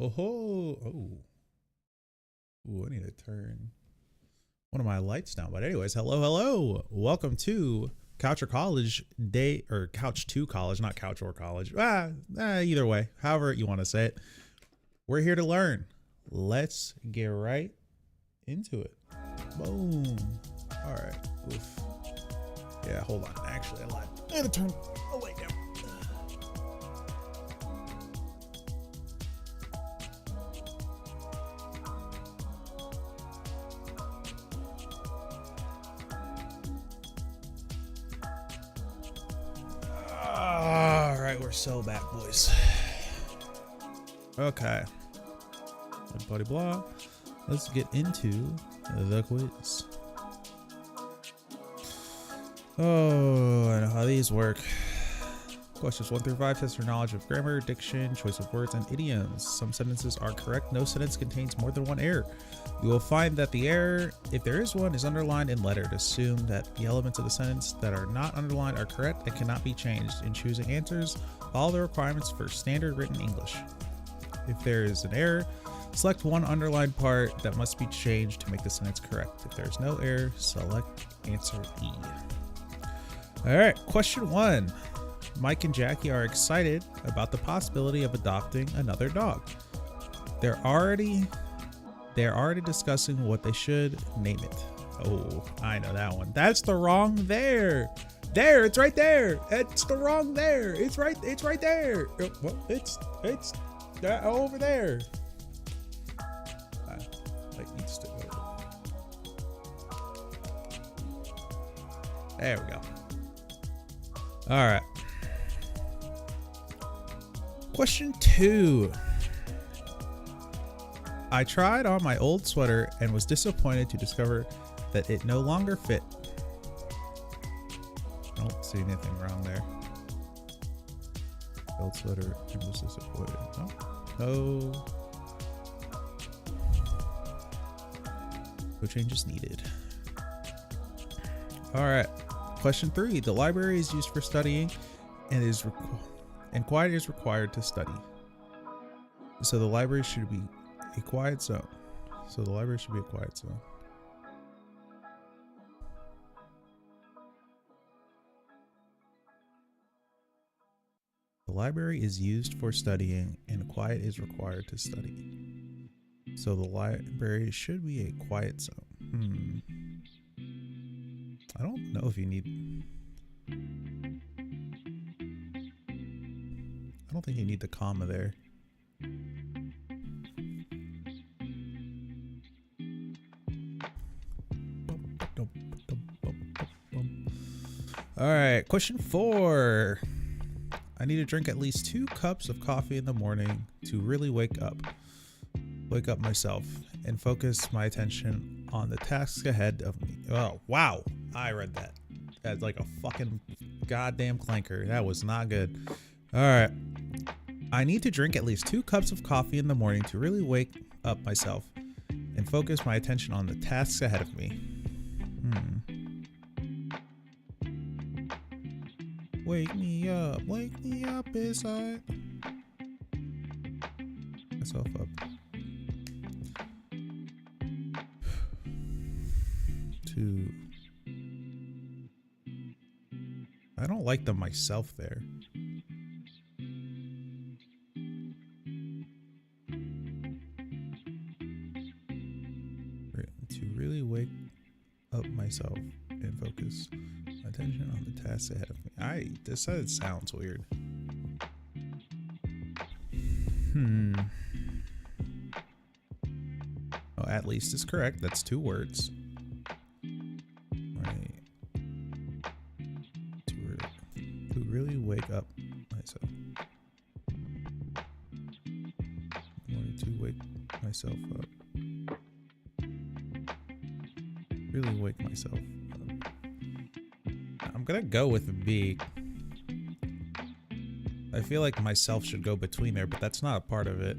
Oh, oh, ooh, I need to turn one of my lights down. But anyways, hello. Welcome to Couch or College Day, or Couch to College, not Couch or College. Either way, however you want to say it. We're here to learn. Let's get right into it. Boom. All right. Oof. Yeah, hold on. Actually, I lied. I had to turn the light down. All right, we're so back, boys. Okay. Buddy blah. Let's get into the quiz. Oh, I know how these work. Questions 1 through 5 test your knowledge of grammar, diction, choice of words, and idioms. Some sentences are correct. No sentence contains more than one error. You will find that the error, if there is one, is underlined in lettered. Assume that the elements of the sentence that are not underlined are correct and cannot be changed. In choosing answers, follow the requirements for standard written English. If there is an error, select one underlined part that must be changed to make the sentence correct. If there is no error, select answer E. All right, question 1. Mike and Jackie are excited about the possibility of adopting another dog. They're already They're already discussing what they should name it. Oh, I know that one. That's the wrong there. There, it's right there. It's the wrong there. It's right there. Well, it's over there. Like needs to go. There we go. All right. Question 2. I tried on my old sweater and was disappointed to discover that it no longer fit. I don't see anything wrong there. Old sweater and was disappointed. No. No changes needed. All right. Question 3. The library is used for studying and quiet is required to study. So the library should be a quiet zone. So the library should be a quiet zone. The library is used for studying and quiet is required to study. So the library should be a quiet zone. I don't know if you need... I don't think you need the comma there. All right, question 4. I need to drink at least 2 cups of coffee in the morning to really wake up myself and focus my attention on the tasks ahead of me. Oh, wow. I read that. That's like a fucking goddamn clanker. That was not good. All right. I need to drink at least 2 cups of coffee in the morning to really wake up myself and focus my attention on the tasks ahead of me. Wake me up inside. Myself up. I don't like the myself there. To really wake up myself and focus my attention on the tasks ahead of me. This sounds weird. Oh, at least is correct. That's 2 words. Right. To really wake up myself. I wanted to wake myself up. Really wake myself up. I'm gonna go with B. I feel like myself should go between there, but that's not a part of it.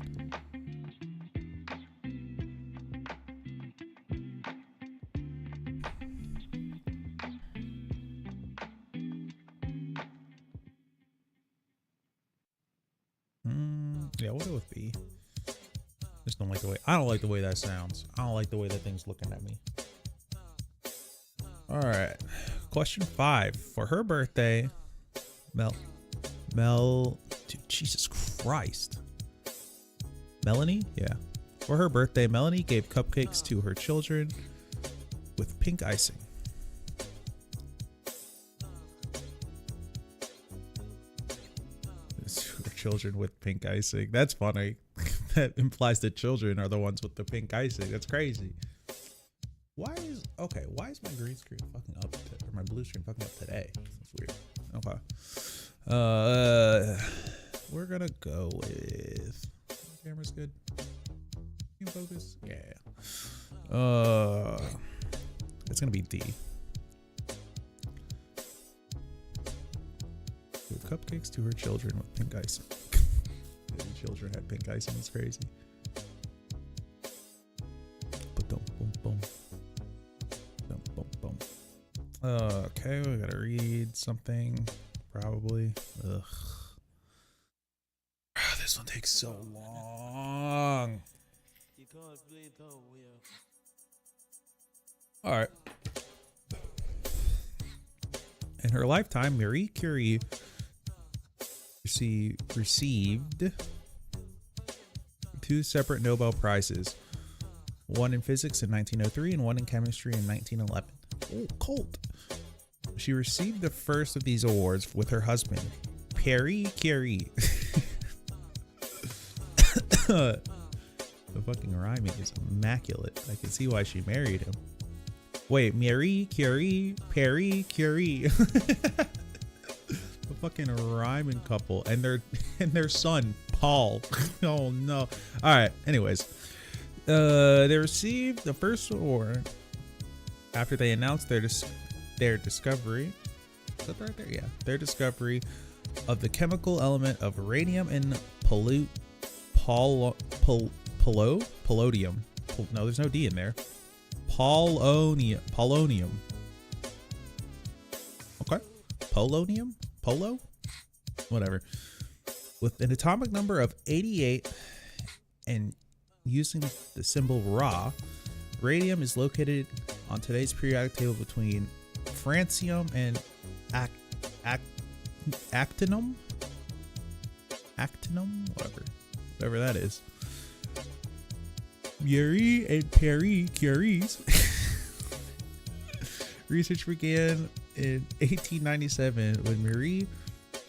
Yeah, we'll go with B. Just don't like the way I don't like the way that sounds. I don't like the way that thing's looking at me. All right, question 5. For her birthday, dude, Jesus Christ. Melanie? Yeah. For her birthday, Melanie gave cupcakes to her children with pink icing. Her children with pink icing. That's funny. That implies that children are the ones with the pink icing. That's crazy. Why is my green screen fucking up or my blue screen fucking up today? That's weird. Okay. We're gonna go with camera's good. Can you focus? Yeah. It's gonna be D. Give cupcakes to her children with pink icing. The children had pink icing. It's crazy. Okay, we gotta read something. Probably. Ugh. This one takes so long. All right. In her lifetime, Marie Curie received 2 separate Nobel Prizes. one in physics in 1903 and one in chemistry in 1911. Oh, cold. She received the first of these awards with her husband, Pierre Curie. The fucking rhyming is immaculate. I can see why she married him. Wait, Marie Curie, Pierre Curie. The fucking rhyming couple and their son, Paul. Oh no. All right. Anyways, they received the first award after they announced their discovery. Is that right there? Yeah, their discovery of the chemical element of radium and palladium. No, there's no D in there. Polonium. Okay. Polonium? Polo? Whatever. With an atomic number of 88 and using the symbol Ra, radium is located on today's periodic table between francium and actinium? Actinium? Whatever that is. Marie and Pierre Curie's research began in 1897 when Marie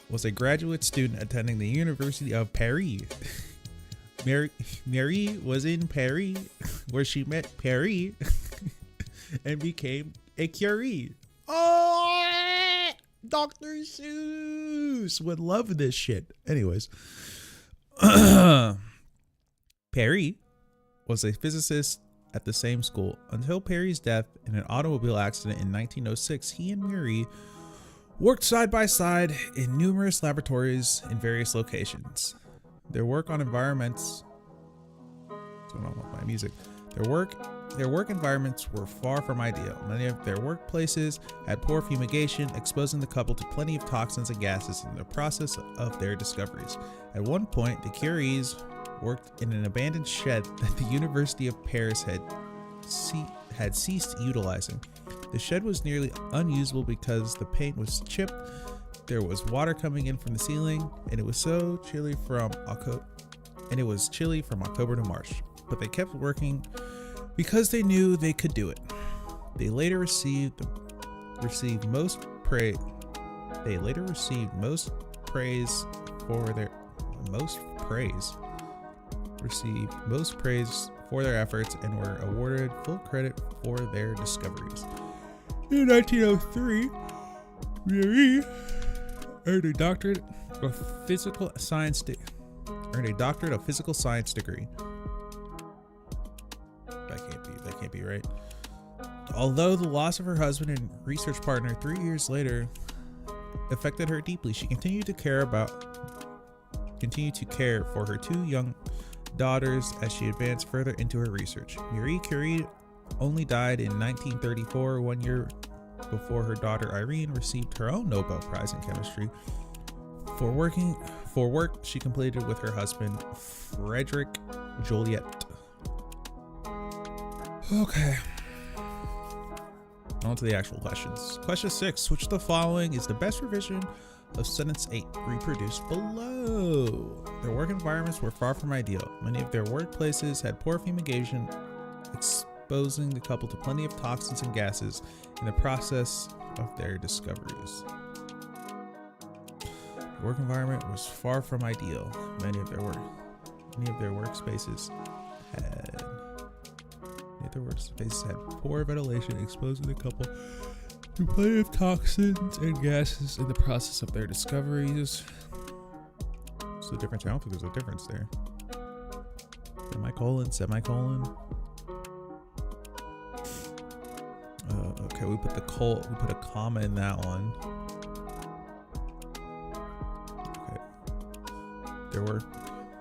was a graduate student attending the University of Paris. Marie was in Paris where she met Pierre and became a Curie. Oh, Dr. Seuss would love this shit. Anyways, Pierre was a physicist at the same school. Until Perry's death in an automobile accident in 1906, he and Marie worked side by side in numerous laboratories in various locations. Their work on environments... What's going on with my music? Their work environments were far from ideal. Many of their workplaces had poor fumigation, exposing the couple to plenty of toxins and gases in the process of their discoveries. At one point, the Curies worked in an abandoned shed that the University of Paris had ceased utilizing. The shed was nearly unusable because the paint was chipped, there was water coming in from the ceiling, and it was chilly from October to March. But they kept working because they knew they could do it. They later received most praise for their efforts and were awarded full credit for their discoveries. In 1903, Marie earned a doctorate of physical science degree. That can't be right. Although the loss of her husband and research partner 3 years later affected her deeply, she continued to care for her two young daughters as she advanced further into her research. Marie Curie only died in 1934, 1 year before her daughter Irene received her own Nobel Prize in chemistry for work she completed with her husband Frederick Joliot. Okay. On to the actual questions. Question 6. Which of the following is the best revision of sentence 8 reproduced below? Their work environments were far from ideal. Many of their workplaces had poor fumigation, exposing the couple to plenty of toxins and gases in the process of their discoveries. The work environment was far from ideal. Many of their workspaces had poor ventilation, exposing the couple to plenty of toxins and gases in the process of their discoveries. What's the difference? I don't think there's a difference there. Semicolon. Okay, we put a comma in that one. Okay.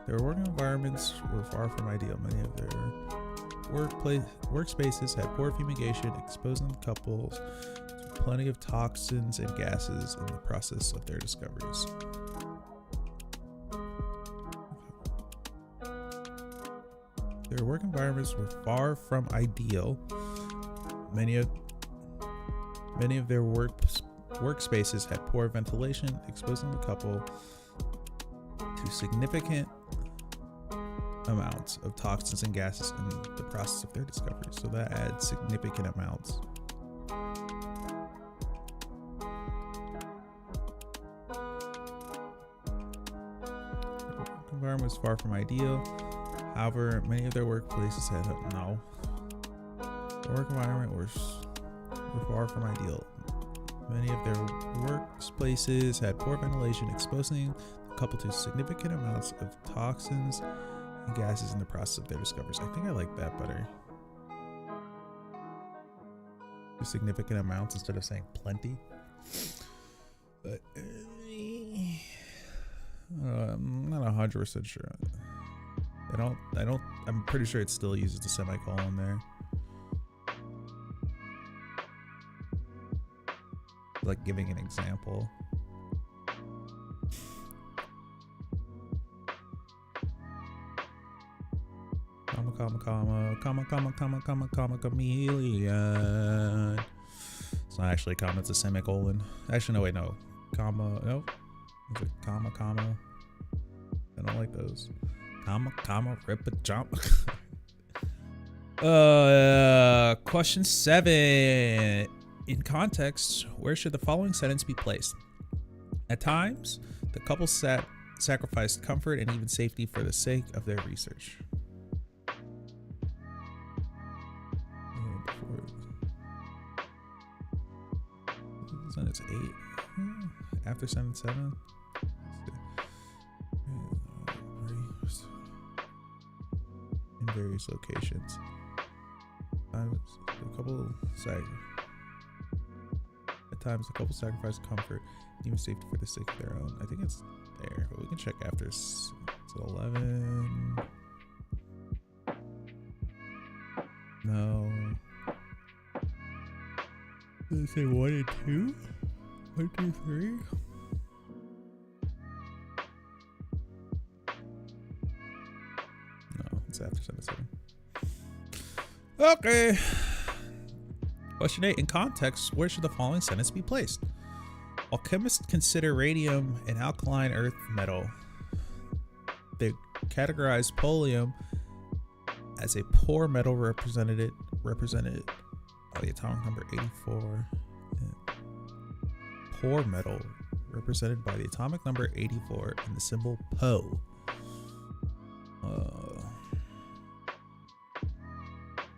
Their work environments were far from ideal. Many of their workspaces had poor fumigation, exposing the couples to plenty of toxins and gases in the process of their discoveries. Their work environments were far from ideal. Many of their workspaces had poor ventilation, exposing the couple to significant amounts of toxins and gases in the process of their discovery. So that adds significant amounts. Environment was far from ideal. However, many of their workplaces had no. The work environment were far from ideal. Many of their workplaces had poor ventilation, exposing the couple to significant amounts of toxins and gases in the process of their discoveries. I think I like that better. Significant amounts instead of saying plenty. But I'm not 100% sure. I'm pretty sure it still uses the semicolon there. Like giving an example. Chameleon. It's not actually a comma, it's a semicolon. Actually, no, wait, no. Comma, no. It's a comma. I don't like those. Comma, rip a jump. Question 7. In context, where should the following sentence be placed? At times, the couple sacrificed comfort and even safety for the sake of their research. Sentence 8. After sentence 7. In various locations. At times, the couple sacrificed comfort and even safety for the sake of their own. I think it's there, but we can check after. So 11. No. Does it say 1 and 2? 1, 2, 3? No, it's after 7. Okay. Question 8. In context, where should the following sentence be placed? While chemists consider radium an alkaline earth metal, they categorize polonium as a poor metal represented by the atomic number 84. Poor metal represented by the atomic number 84 and the symbol Po.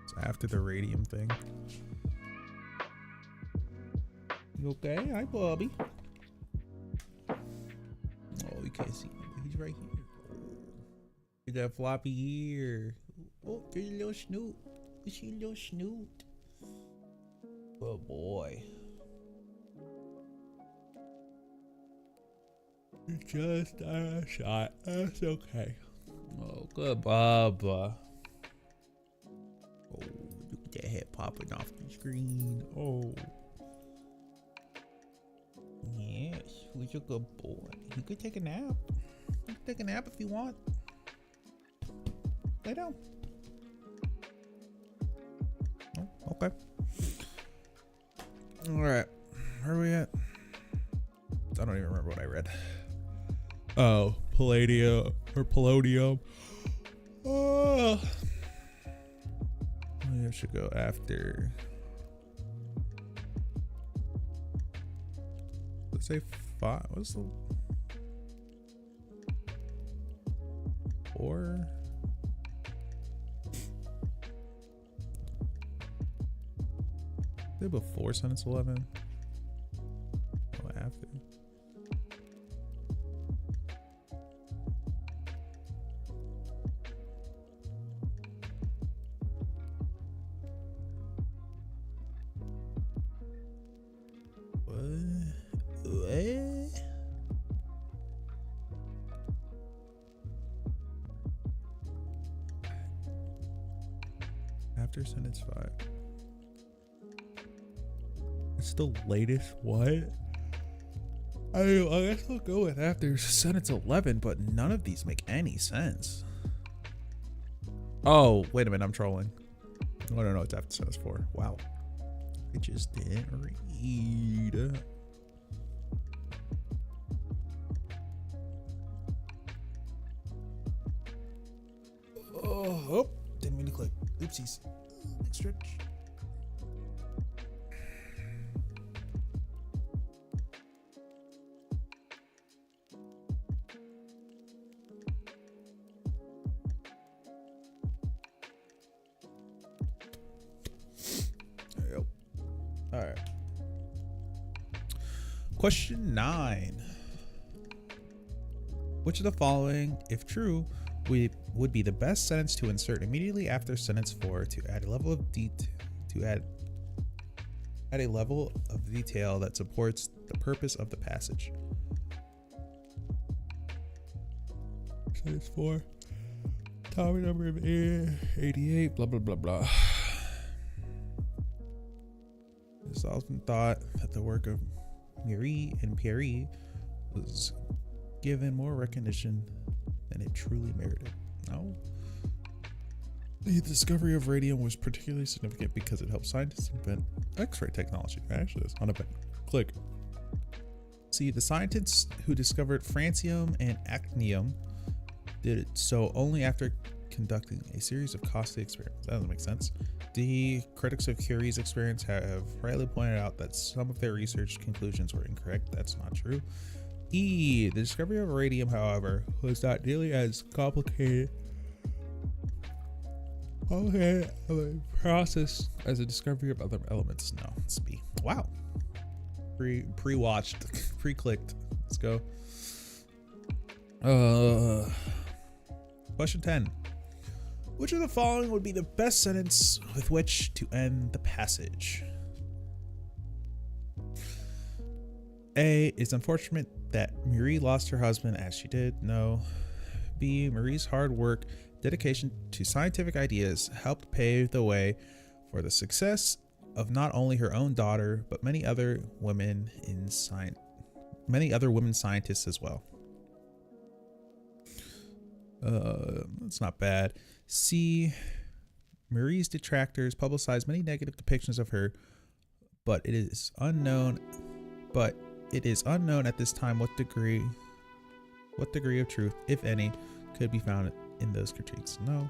It's after the radium thing. You okay? Hi, Bobby. Oh, you can't see him. He's right here. Look at that floppy ear. Oh, there's a little snoot. You see a little snoot? Oh boy. It's just a shot. That's okay. Oh, good, Bubba. Oh, look at that head popping off the screen. Oh. Yes, who's a good boy? You could take a nap. You can take a nap if you want. Lay down. Oh, okay. Alright. Where are we at? I don't even remember what I read. Oh, palladium or polonium. Oh. I should go after. Let's say 5. What's the 4? Say before sentence 11. Oh, after. After sentence 5. It's the latest what? I guess I'll go with after sentence 11, but none of these make any sense. Oh, wait a minute, I'm trolling. No, it's after sentence 4. Wow. I just didn't read. Oh, didn't mean to click. Oopsies. Big stretch. There you go. All right. Question 9. Which of the following, if true, would be the best sentence to insert immediately after sentence 4 to add a level of detail that supports the purpose of the passage? Sentence 4. Topic number 88. Blah blah blah blah. It's often thought that the work of Curie and Pierre was given more recognition than it truly merited. No. The discovery of radium was particularly significant because it helped scientists invent X-ray technology. Actually, that's not a bad click. See, the scientists who discovered francium and actinium did it so only after conducting a series of costly experiments. That doesn't make sense. The critics of Curie's experiments have rightly pointed out that some of their research conclusions were incorrect. That's not true. The discovery of radium, however, was not nearly as complicated of a process as the discovery of other elements. No, it's B. Wow. Pre-watched, pre-clicked. Let's go. Question 10. Which of the following would be the best sentence with which to end the passage? A. It's unfortunate that Marie lost her husband as she did. No. B. Marie's hard work, dedication to scientific ideas helped pave the way for the success of not only her own daughter, but many other women scientists as well. That's not bad. C. Marie's detractors publicized many negative depictions of her, but it is unknown at this time what degree of truth, if any, could be found in those critiques. No.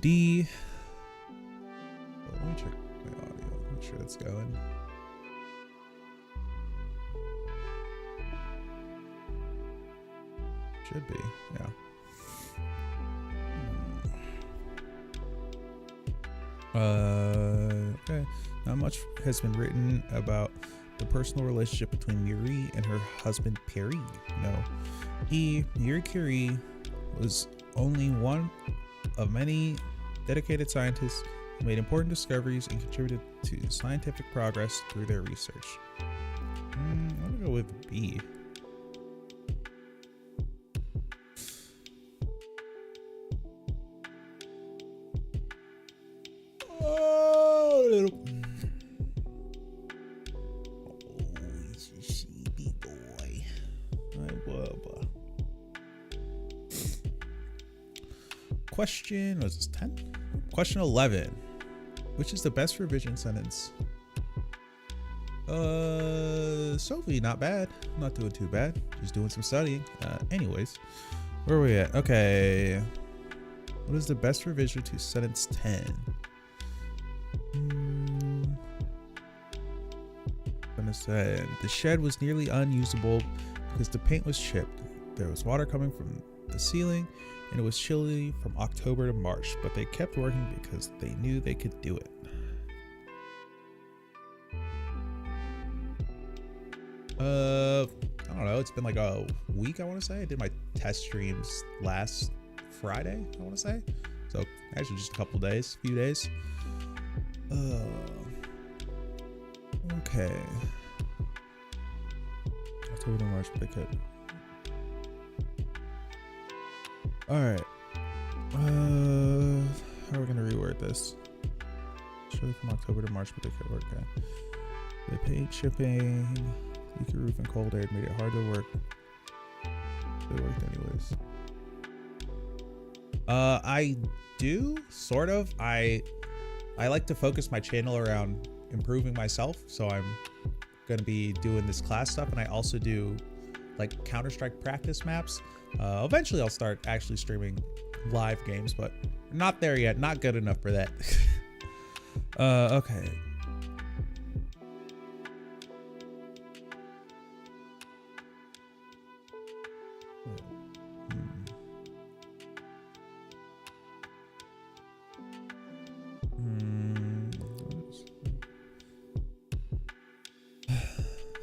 D. Well, let me check my audio. Make sure that's going. Should be, yeah. Okay. Not much has been written about the personal relationship between Marie and her husband Pierre. No. E. Marie Curie was only one of many dedicated scientists who made important discoveries and contributed to scientific progress through their research. I'm gonna go with B. Question, was this 10? Question 11. Which is the best revision sentence? Sophie, not bad. Not doing too bad. Just doing some studying. Anyways, where are we at? Okay. What is the best revision to sentence 10? I'm gonna say the shed was nearly unusable because the paint was chipped. There was water coming from the ceiling, and it was chilly from October to March, but they kept working because they knew they could do it. I don't know. It's been like a week, I want to say. I did my test streams last Friday, I want to say. So actually just a few days. Okay. October to March, but they could. All right. How are we gonna reword this? Surely from October to March, but they could work. Okay. They paid shipping, leaky roof, and cold air made it hard to work. They worked anyways. I do sort of. I like to focus my channel around improving myself, so I'm gonna be doing this class stuff, and I also do like Counter-Strike practice maps. Eventually I'll start actually streaming live games, but Not there yet. Not good enough for that. Okay.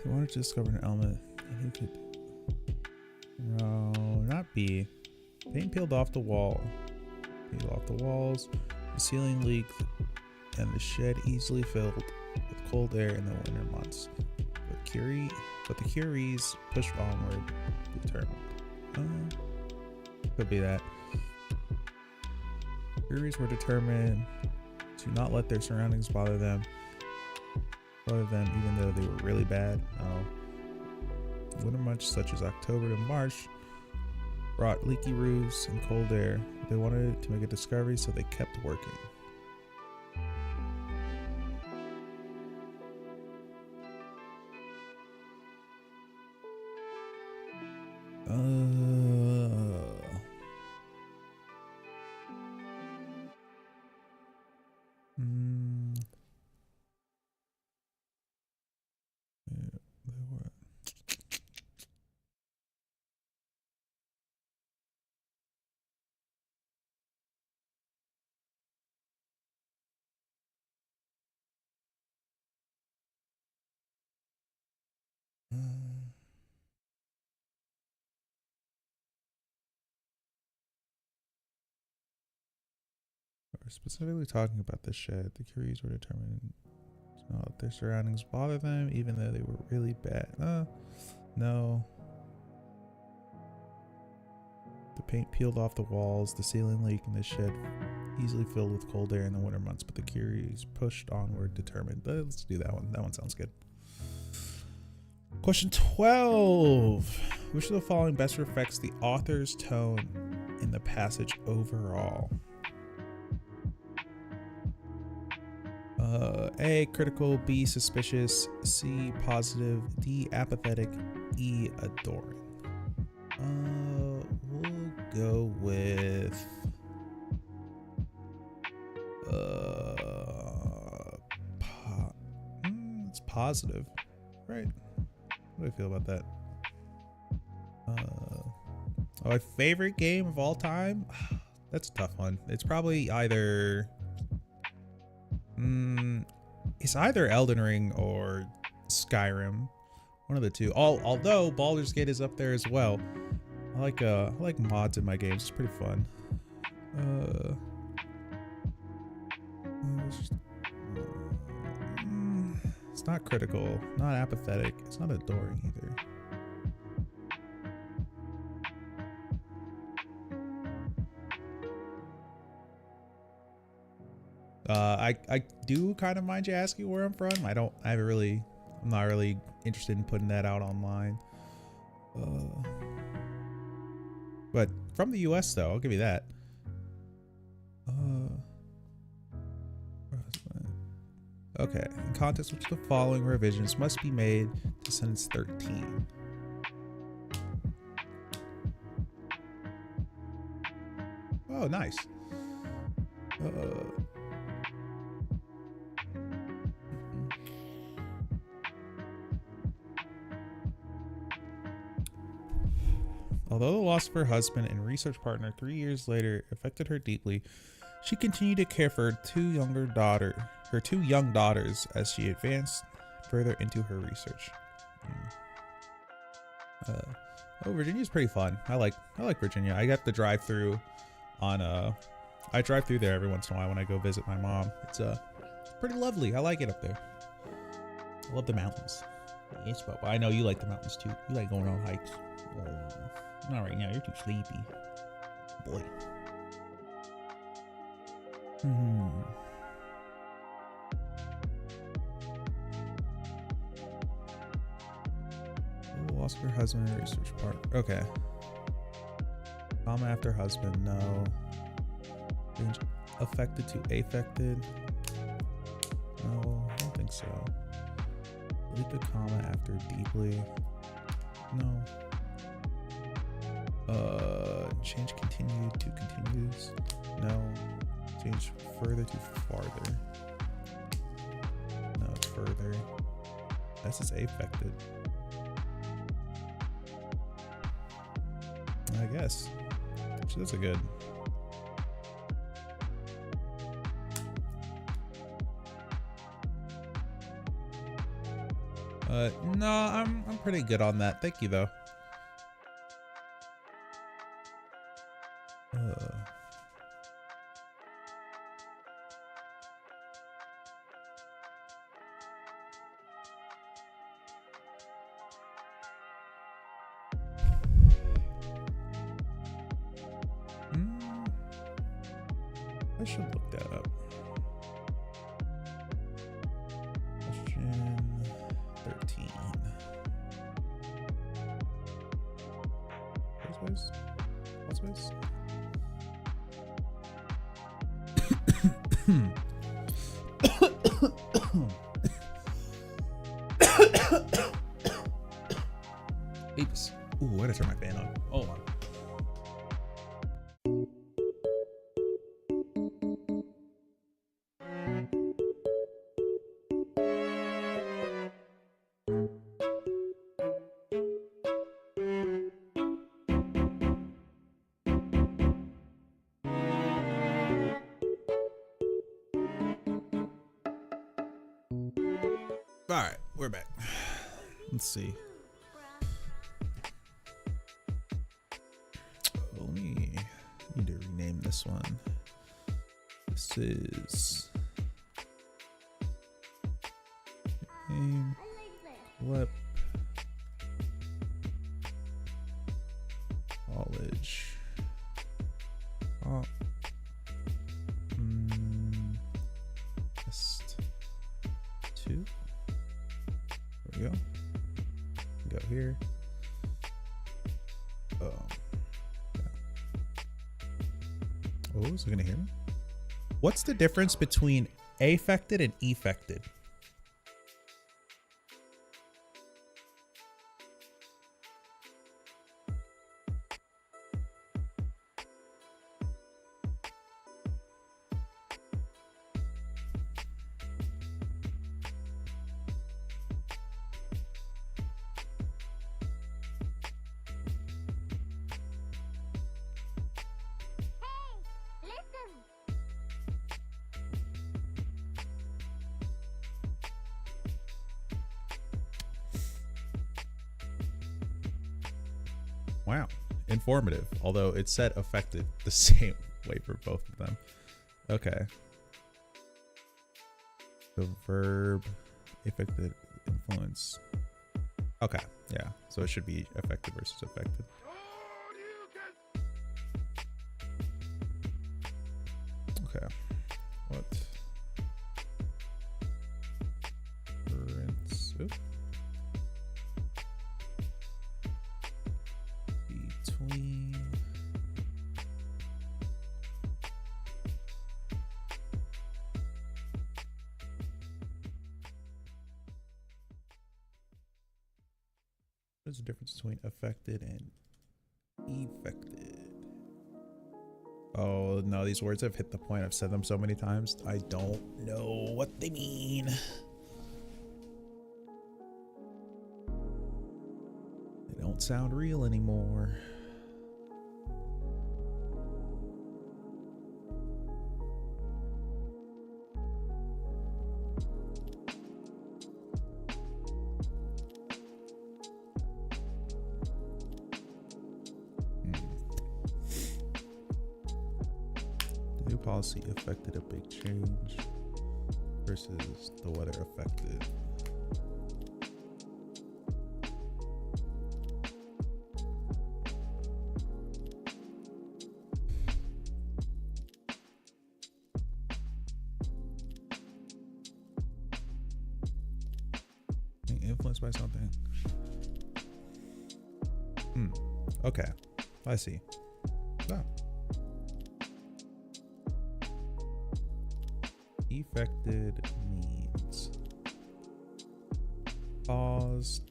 He wanted to discover an element and he could. No, not B. Paint peeled off the wall. Peeled off the walls. The ceiling leaked, and the shed easily filled with cold air in the winter months. But the Curies pushed onward, determined. Could be that. Curies were determined to not let their surroundings bother them, even though they were really bad. Winter months such as October to March brought leaky roofs and cold air. They wanted to make a discovery, so they kept working. We're specifically talking about the shed. The Curies were determined to not let their surroundings bother them, even though they were really bad. No. The paint peeled off the walls, the ceiling leak in the shed easily filled with cold air in the winter months, but the Curies pushed onward, determined. Let's do that one. That one sounds good. Question 12. Which of the following best reflects the author's tone in the passage overall? A, critical, B, suspicious, C, positive, D, apathetic, E, adoring. We'll go with it's positive, right? What do I feel about that? My favorite game of all time? That's a tough one. It's probably either it's either Elden Ring or Skyrim. One of the two. Although Baldur's Gate is up there as well. I like mods in my games. It's pretty fun. It's not critical, not apathetic. It's not adoring either. I do kind of mind you asking where I'm from. I'm not really interested in putting that out online. But from the US though, I'll give you that. Okay, in context, which of the following revisions must be made to sentence 13? Oh, nice. Although the loss of her husband and research partner 3 years later affected her deeply, she continued to care for her two young daughters as she advanced further into her research. Virginia's pretty fun. I like Virginia. I got the drive through on I drive through there every once in a while when I go visit my mom. It's pretty lovely. I like it up there. I love the mountains. Yes, but I know you like the mountains too. You like going on hikes. Not right now. You're too sleepy, boy. Lost her husband and research partner. Okay. Comma after husband. No. Affected to affected. No, I don't think so. Delete the comma after deeply. No. Change continued to continues. No. Change further to farther. No, further. This is affected. I guess. So that's a good. No, I'm pretty good on that. Thank you though. I should look that up. Question 13. What's Oops. Ooh, I gotta turn my fan on. Hold on. All right, we're back. Let's see. Let me need to rename this one. This is name clip college. Test 2. There we go. Go here. Oh, is it gonna hear me? What's the difference between affected and effected? Wow, informative, although it said affected the same way for both of them. Okay. The verb affected influence. Okay, yeah, so it should be affected versus affected. Okay, what? Rinse. Oops. Between what's the difference between affected and effected? Oh no, these words have hit the point. I've said them so many times. I don't know what they mean. They don't sound real anymore. The new policy affected a big change versus the weather affected. Influenced by something. Okay, I see. Oh. Affected means caused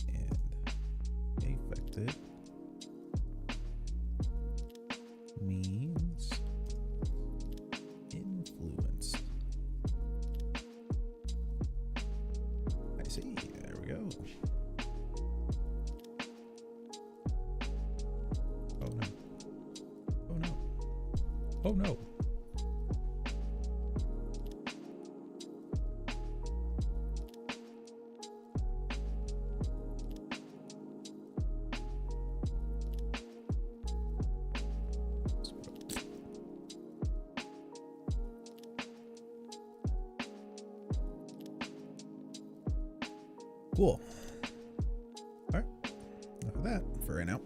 and affected Oh no. Cool. All right. Enough of that for right now.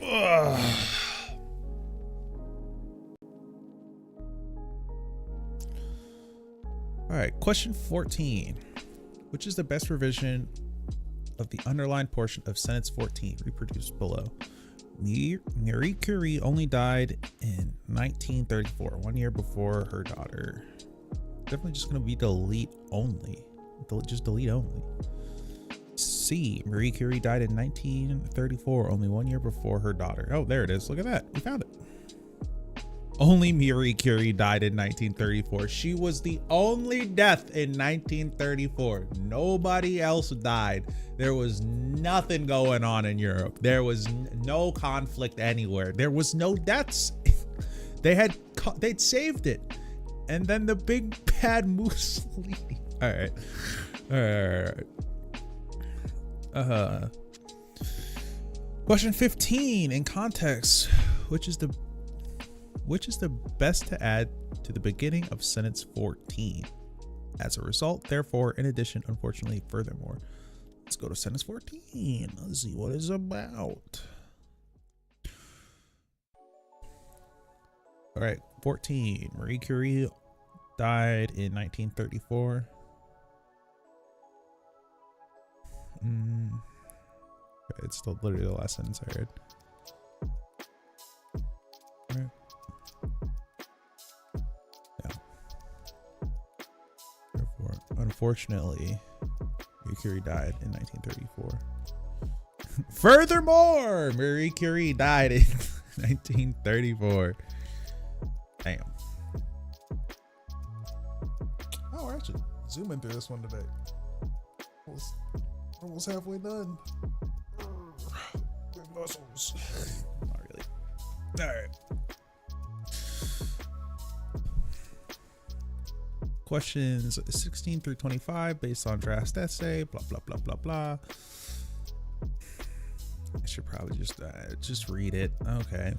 Ugh. All right. Question 14. Which is the best revision of the underlined portion of sentence 14 reproduced below? Marie Curie only died in 1934, 1 year before her daughter. Definitely just going to be delete only. Just delete only. C. Marie Curie died in 1934, only 1 year before her daughter. Oh, there it is. Look at that. We found it. Only Marie Curie died in 1934. She was the only death in 1934. Nobody else died. There was nothing going on in Europe. There was no conflict anywhere. There was no deaths. They'd saved it. And then the big bad Mussolini. All right. Question 15. In context, which is the best to add to the beginning of sentence 14? As a result, therefore, in addition, unfortunately, furthermore. Let's go to sentence 14. Let's see what it's about. All right, 14. Marie Curie died in 1934. It's still literally the last sentence I read. All right. Yeah. Therefore, unfortunately, Marie Curie died in 1934. Furthermore, Marie Curie died in 1934. Damn. Oh, we're actually zooming through this one today. Almost halfway done. Big muscles. Not really. All right. Questions 16 through 25 based on draft essay. Blah blah blah blah blah. I should probably just read it. Okay.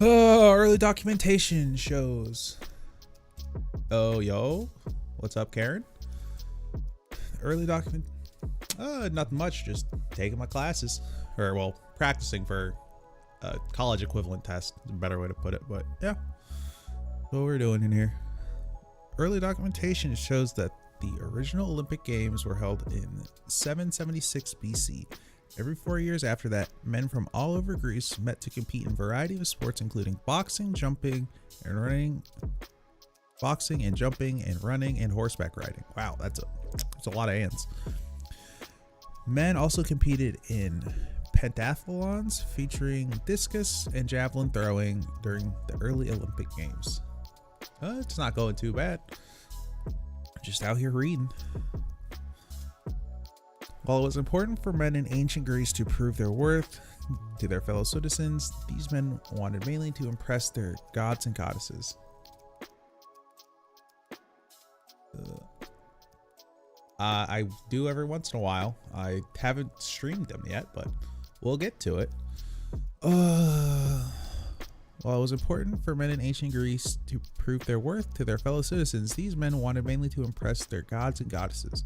Oh, early documentation shows. Oh, yo. What's up, Karen? Early document. Nothing much. Just taking my classes. Or, well, practicing for a college equivalent test. Is a better way to put it. But, yeah. That's what we're doing in here. Early documentation shows that the original Olympic Games were held in 776 BC. Every 4 years after that, men from all over Greece met to compete in a variety of sports, including boxing, jumping, and running. Boxing and jumping and running and horseback riding. Wow, that's a lot of ands. Men also competed in pentathlons featuring discus and javelin throwing during the early Olympic Games. It's not going too bad. Just out here reading. While it was important for men in ancient Greece to prove their worth to their fellow citizens, these men wanted mainly to impress their gods and goddesses. I do every once in a while. I haven't streamed them yet, but we'll get to it. While it was important for men in ancient Greece to prove their worth to their fellow citizens, these men wanted mainly to impress their gods and goddesses.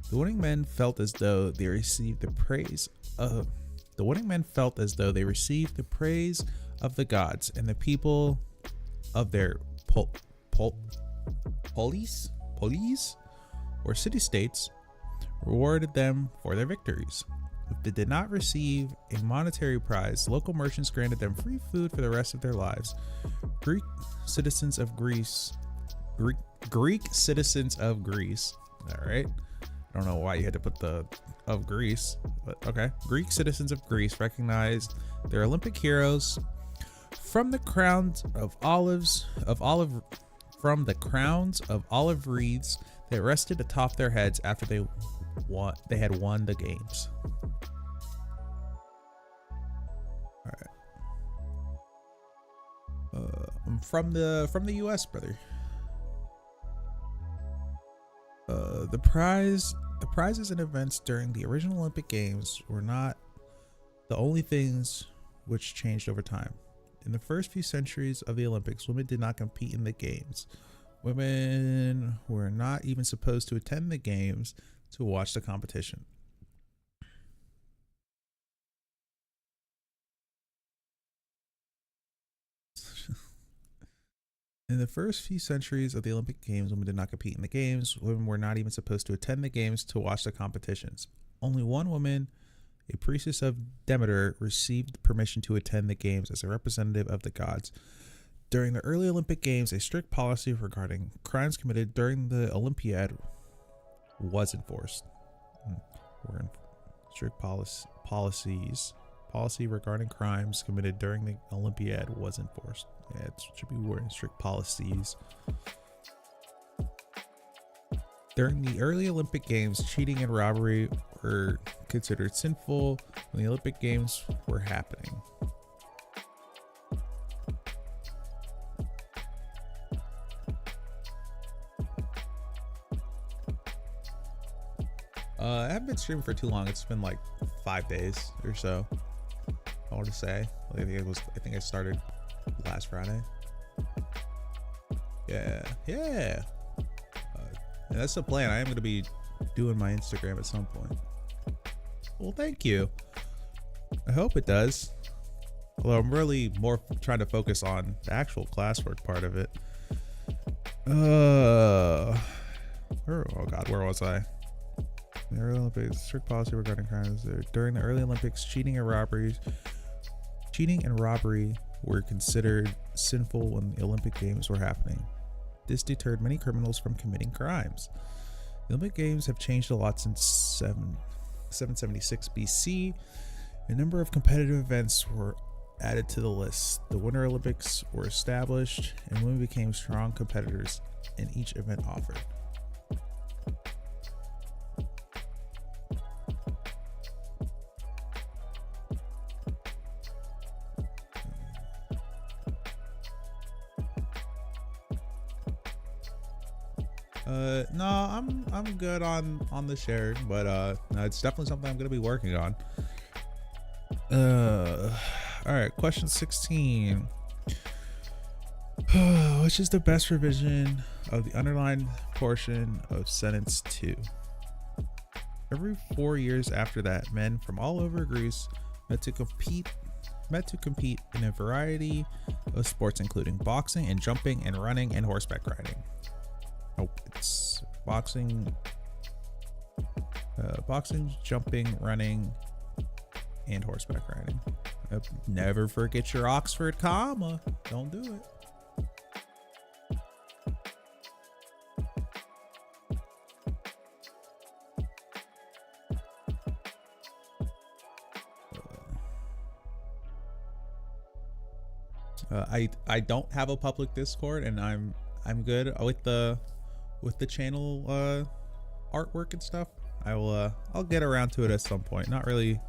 The winning men felt as though they received the praise of the gods, and the people of their polis or city-states rewarded them for their victories. If they did not receive a monetary prize, local merchants granted them free food for the rest of their lives. Greek citizens of Greece. All right. I don't know why you had to put the of Greece, but okay. Greek citizens of Greece recognized their Olympic heroes from the crowns of olive wreaths that rested atop their heads after they had won the games. All right. from the US, brother. The prizes and events during the original Olympic Games were not the only things which changed over time. In the first few centuries of the Olympics, women did not compete in the games. Women were not even supposed to attend the games to watch the competition. In the first few centuries of the Olympic Games, women did not compete in the games. Women were not even supposed to attend the games to watch the competitions. Only one woman, a priestess of Demeter, received permission to attend the games as a representative of the gods. During the early Olympic Games, a strict policy regarding crimes committed during the Olympiad was enforced. Strict policy regarding crimes committed during the Olympiad was enforced. Yeah, it should be wording strict policies. During the early Olympic Games, cheating and robbery were considered sinful when the Olympic Games were happening. I haven't been streaming for too long. It's been like 5 days or so, I want to say. I think I started last Friday. Yeah. And that's the plan. I am going to be doing my Instagram at some point. Well, thank you. I hope it does. Although I'm really more trying to focus on the actual classwork part of it. Oh God, where was I? The early Olympics, strict policy regarding crimes. During the early Olympics, cheating and robbery were considered sinful when the Olympic Games were happening. This deterred many criminals from committing crimes. The Olympic Games have changed a lot since 776 BC. A number of competitive events were added to the list. The Winter Olympics were established, and women became strong competitors in each event offered. No, I'm good on the share, but no, it's definitely something I'm gonna be working on. All right, question 16. Which is the best revision of the underlined portion of sentence 2? Every 4 years after that, men from all over Greece met to compete in a variety of sports, including boxing and jumping and running and horseback riding. Nope, it's boxing, jumping, running, and horseback riding. Never forget your Oxford comma. Don't do it. I don't have a public Discord, and I'm good with the channel artwork and stuff. I'll get around to it at some point. Not really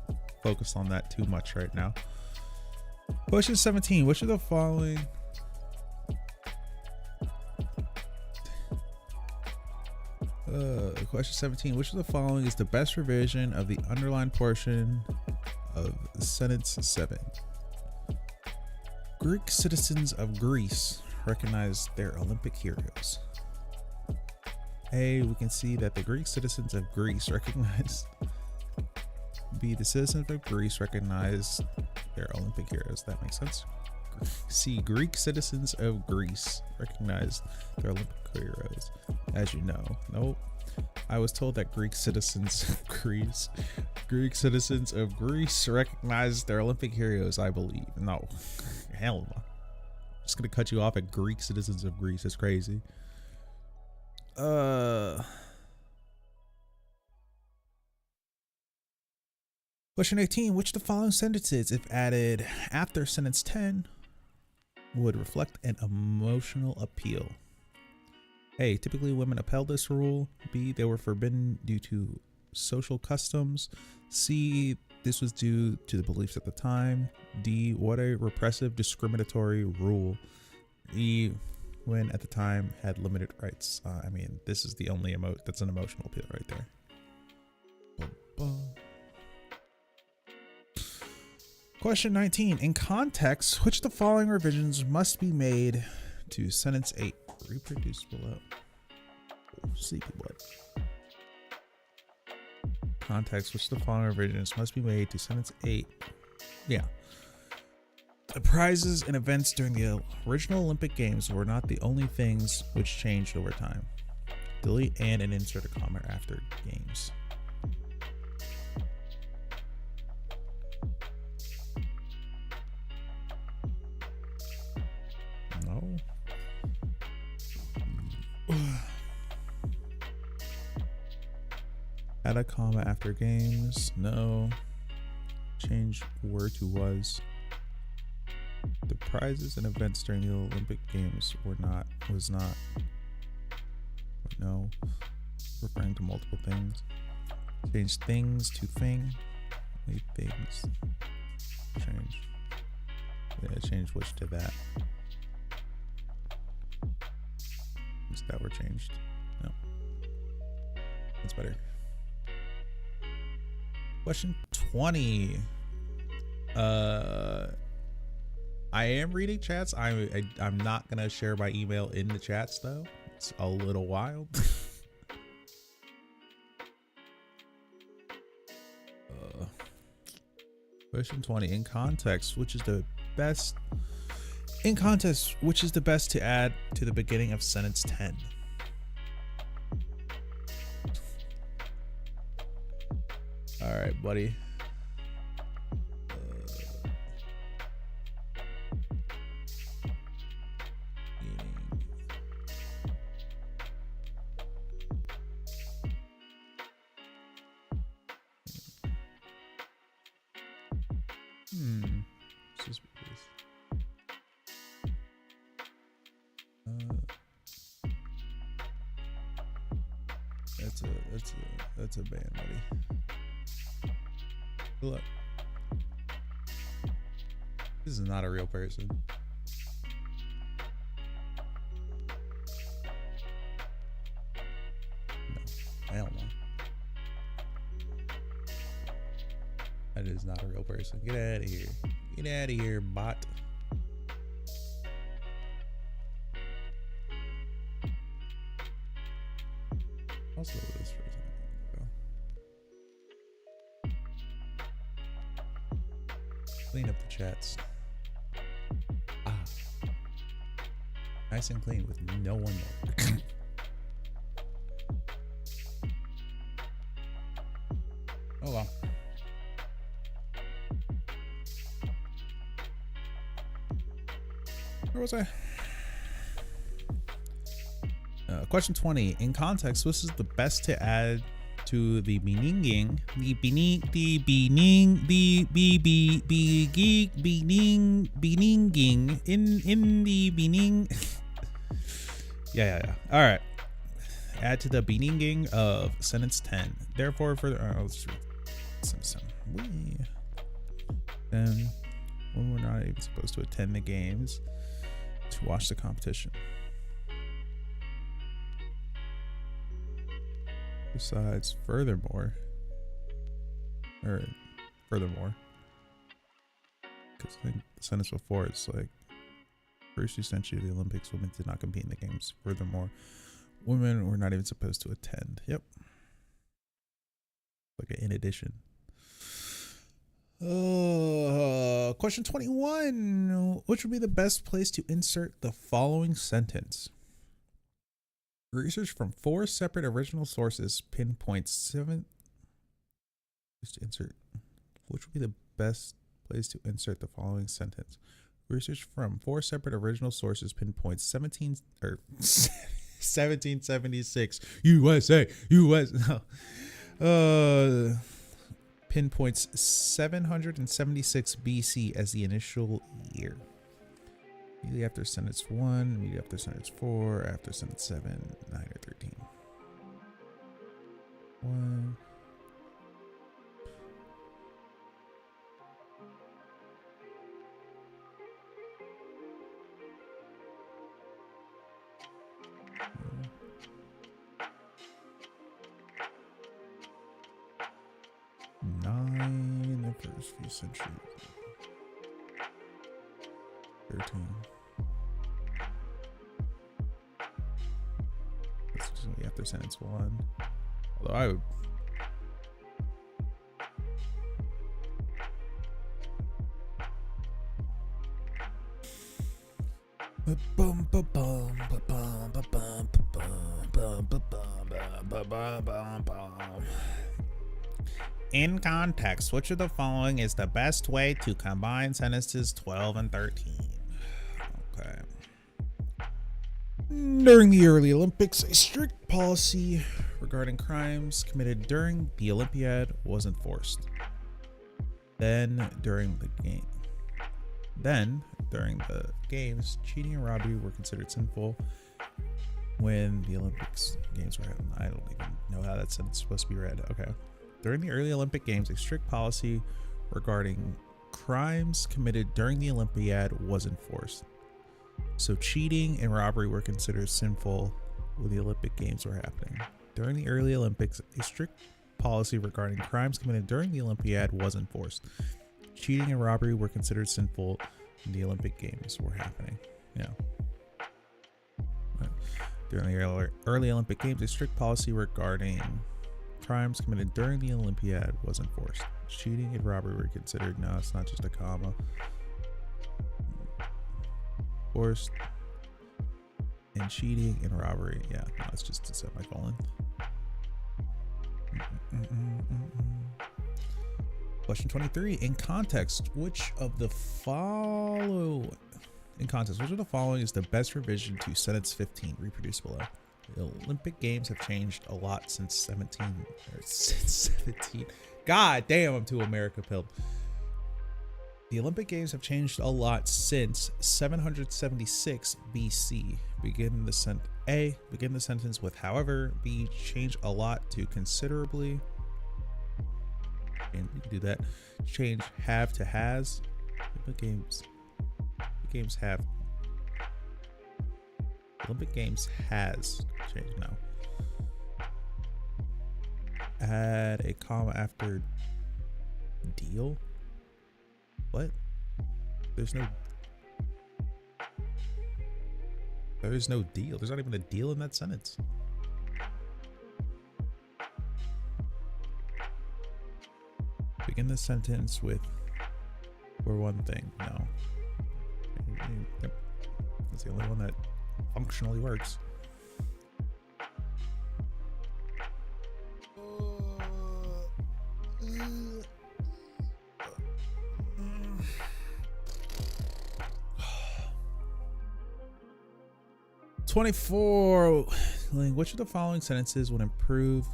focused on that too much right now. Question 17. Which of the following question 17. Which of the following is the best revision of the underlined portion of sentence 7? Greek citizens of Greece recognize their Olympic heroes. A, we can see that the Greek citizens of Greece recognize. B, the citizens of Greece recognize their Olympic heroes. That makes sense. C, Greek citizens of Greece recognize their Olympic heroes. As you know, nope. I was told that Greek citizens of Greece recognize their Olympic heroes, I believe. No, hell no. I'm just gonna cut you off at Greek citizens of Greece. It's crazy. Question 18. Which of the following sentences, if added after sentence 10, would reflect an emotional appeal? A, typically women upheld this rule. B, they were forbidden due to social customs. C, this was due to the beliefs at the time. D, what a repressive, discriminatory rule. He, when at the time, had limited rights. I mean, this is the only emote that's an emotional appeal right there. Question 19. In context, which of the following revisions must be made to sentence 8? Reproduce below. Sleepy blood. Context, which of the following revisions must be made to sentence 8? Yeah. The prizes and events during the original Olympic Games were not the only things which changed over time. Delete and insert a comma after games. No. Add a comma after games. No. Change were to was. The prizes and events during the Olympic Games was not. No. Referring to multiple things. Change things to thing. Leave things. Change. Yeah, change which to that. Is that were changed? No. That's better. Question 20. I am reading chats. I'm not gonna share my email in the chats though. It's a little wild. Question 20. In context, which is the best? In context, which is the best to add to the beginning of sentence 10? All right, buddy. That's a band, buddy. Good luck. This is not a real person. No, hell no. That is not a real person. Get out of here. Get out of here, bot. Also, this for a second. Clean up the chats. Ah, nice and clean with no one there. Oh well. Where was I? Question 20. In context, which is the best to add to the beninging, in the bening. Yeah. All right. Add to the beninging of sentence 10. Therefore, further. Let's read sentence 10. Then, when we're not even supposed to attend the games to watch the competition. Besides, furthermore, because I think the sentence before it's like, first century of the Olympics, women did not compete in the games. Furthermore, women were not even supposed to attend. Yep. Like in addition. Question 21. Which would be the best place to insert the following sentence? Research from 4 separate original sources pinpoints 7. To insert, which would be the best place to insert the following sentence? Research from 4 separate original sources pinpoints 1776 USA. No. Pinpoints 776 BC as the initial year. Immediately after sentence 1, immediately after sentence 4, after sentence 7, 9, or 13. 1. century. 13. This is gonna be after sentence 1. Although I would. In context, which of the following is the best way to combine sentences 12 and 13? Okay. During the early Olympics, a strict policy regarding crimes committed during the Olympiad was enforced. Then, during the games, cheating and robbery were considered sinful when the Olympics games were happening. I don't even know how that sentence is supposed to be read. Okay. During the early Olympic Games, a strict policy regarding crimes committed during the Olympiad was enforced. So cheating and robbery were considered sinful when the Olympic Games were happening. During the early Olympics, a strict policy regarding crimes committed during the Olympiad was enforced. Cheating and robbery were considered sinful when the Olympic Games were happening. Yeah. Right. During the early Olympic Games, a strict policy regarding crimes committed during the Olympiad was enforced. Cheating and robbery were considered. No, it's not just a comma. Forced and cheating and robbery. Yeah, no, it's just a semicolon. Question 23. In context, which of the following is the best revision to sentence 15? Reproduce below. The Olympic Games have changed a lot since 17. God damn, I'm too America pilled. The Olympic Games have changed a lot since 776 BC. Begin the sentence with however. B, change a lot to considerably. And you can do that. Change have to has. Olympic Games have. Olympic Games has changed now. Add a comma after deal. What? There's no deal. There's not even a deal in that sentence. Begin the sentence with for one thing. No. Yep. That's the only one that functionally works. Which of the following sentences would improve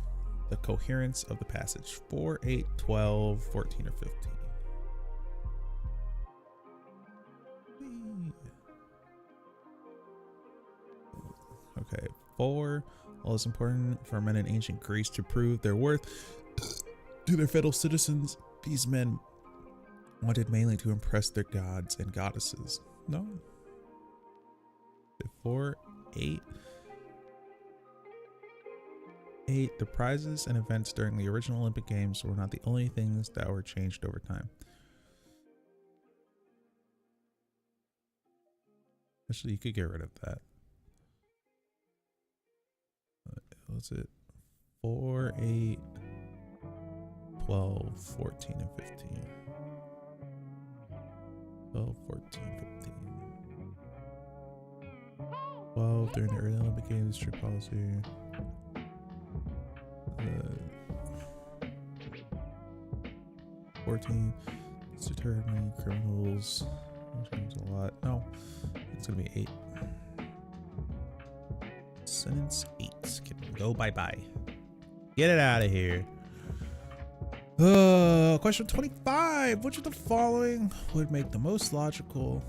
the coherence of the passage? 4, 8, 12, 14, or 15? Okay, 4. Well, it's important for men in ancient Greece to prove their worth to their fellow citizens. These men wanted mainly to impress their gods and goddesses. No. 4, 8. 8. The prizes and events during the original Olympic Games were not the only things that were changed over time. Actually, you could get rid of that. What's it? 4, 8, 12, 14, and 15. 12, 14, 15. 12 during the early Olympic Games, strict policy. 14. It's deterred many criminals. Which a lot. No, it's gonna be 8. Sentence 8 can go bye-bye. Get it out of here. Question 25. Which of the following would make the most logical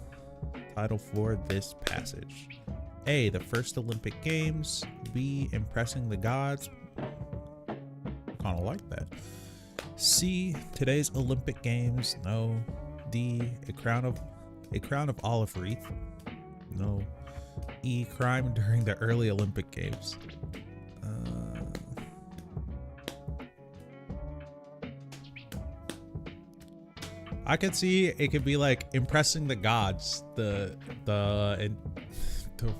title for this passage? A, the first Olympic Games. B, impressing the gods. Kind of like that. C, today's Olympic Games. No. D, a crown of olive wreath. No. E, crime during the early Olympic Games. I could see it could be like impressing the gods, the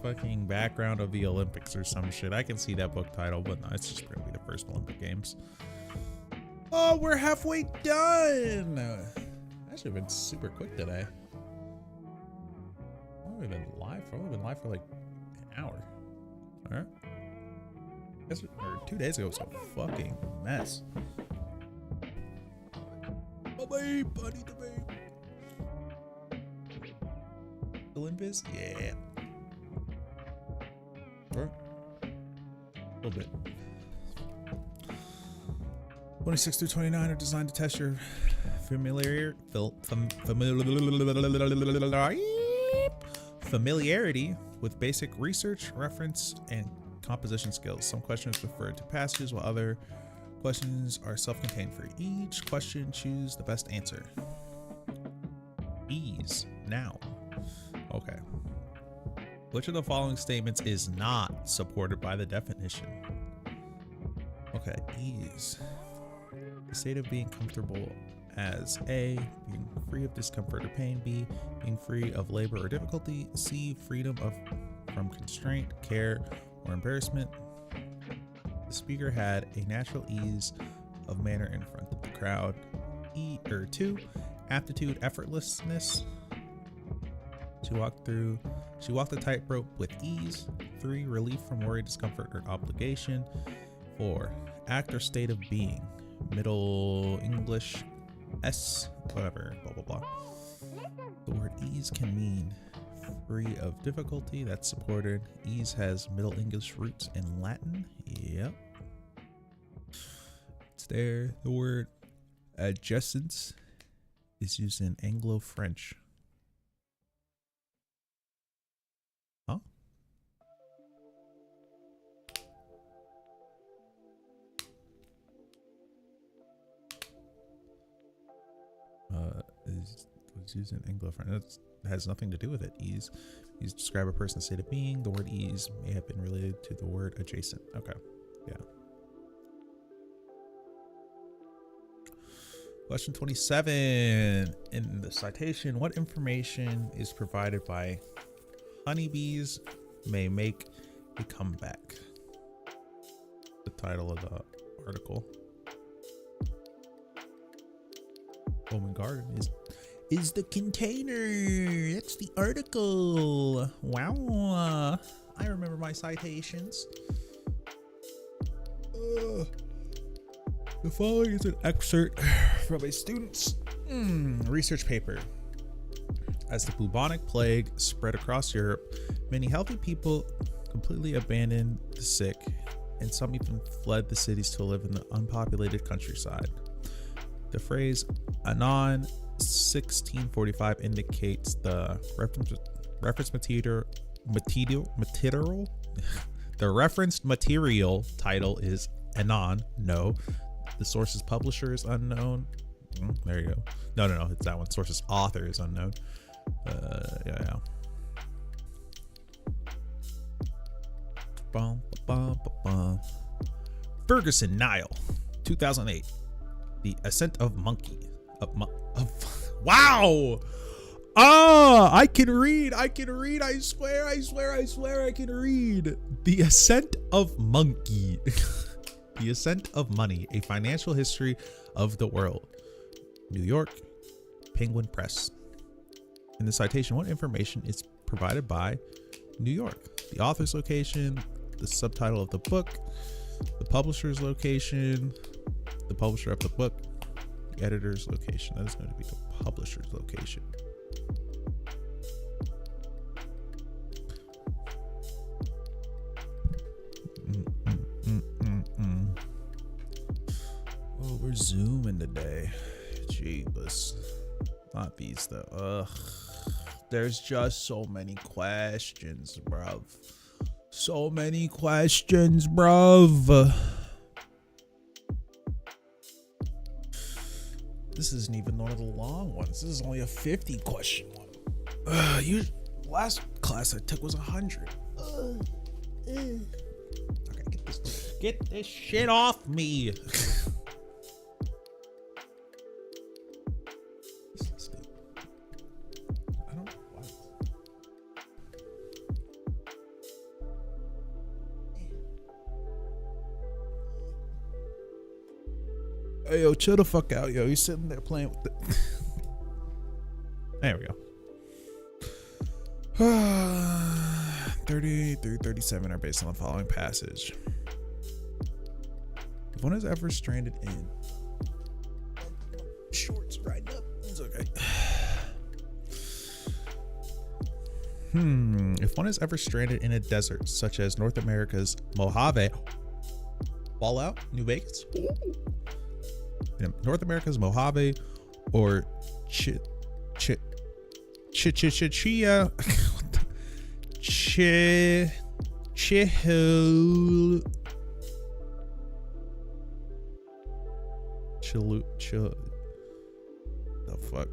fucking background of the Olympics or some shit. I can see that book title, but no, it's just gonna be the first Olympic Games. Oh, we're halfway done. Actually, been super quick today. I've been live for like an hour. All right. Guess, or 2 days ago was a fucking mess. Oh, babe, buddy, the babe. Olympus? Yeah. Or a little bit. 26 through 29 are designed to test your familiarity with basic research, reference, and composition skills. Some questions refer to passages, while other questions are self-contained. For each question, choose the best answer. Ease. Noun. Okay. Which of the following statements is not supported by the definition? Okay, ease. The state of being comfortable as A, being free of discomfort or pain. B, being free of labor or difficulty. C, freedom from constraint, care, or embarrassment. The speaker had a natural ease of manner in front of the crowd. 2, aptitude, effortlessness. She walked the tightrope with ease. 3, relief from worry, discomfort, or obligation. 4, act or state of being. Middle English, S, whatever, blah, blah, blah. The word ease can mean free of difficulty. That's supported. Ease has Middle English roots in Latin. Yep. It's there. The word adjacence is used in Anglo-French. Huh? Was used in Anglo-French. That has nothing to do with it. Ease to describe a person's state of being. The word ease may have been related to the word adjacent. Okay. Yeah. Question 27. In the citation, what information is provided by honeybees may make a comeback? The title of the article. Home and garden is the container. That's the article. Wow. I remember my citations. The following is an excerpt from a student's research paper. As the bubonic plague spread across Europe, many healthy people completely abandoned the sick, and some even fled the cities to live in the unpopulated countryside. The phrase "anon 1645" indicates the reference material. The referenced material title is anon. No. The source's publisher is unknown. There you go. No. It's that one. Source's author is unknown. Yeah. Ferguson Nile, 2008. The Ascent of Monkey. Wow! I can read. I swear I can read. The Ascent of Monkey. The Ascent of Money, a financial history of the world. New York, Penguin Press. In the citation, what information is provided by New York? The author's location, the subtitle of the book, the publisher's location, the publisher of the book, the editor's location. That is going to be the publisher's location. Oh, we're zooming today. Jeebus. Not these though. Ugh. There's just so many questions, bruv. So many questions, bruv. This isn't even one of the long ones. This is only a 50 question one. Last class I took was 100. Okay, get this shit off me. Hey, yo, chill the fuck out, yo. You sitting there playing with it. There we go. 30 through 37 are based on the following passage. If one is ever stranded in shorts riding up, it's okay. If one is ever stranded in a desert, such as North America's Mojave, Fallout, New Vegas, North America's Mojave, or Chia, the fuck.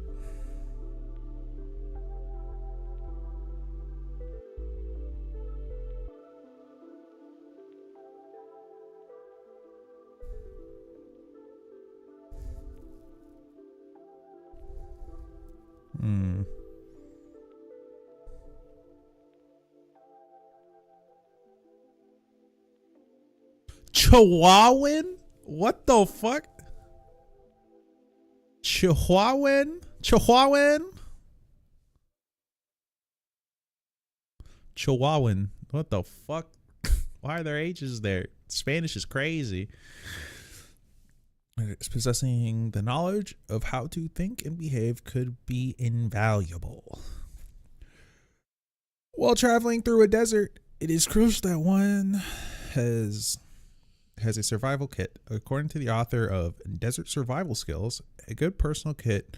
Chihuahuan? What the fuck? Chihuahuan? Chihuahuan. What the fuck? Why are there H's there? Spanish is crazy. It's possessing the knowledge of how to think and behave could be invaluable. While traveling through a desert, it is crucial that one has a survival kit. According to the author of Desert Survival Skills, a good personal kit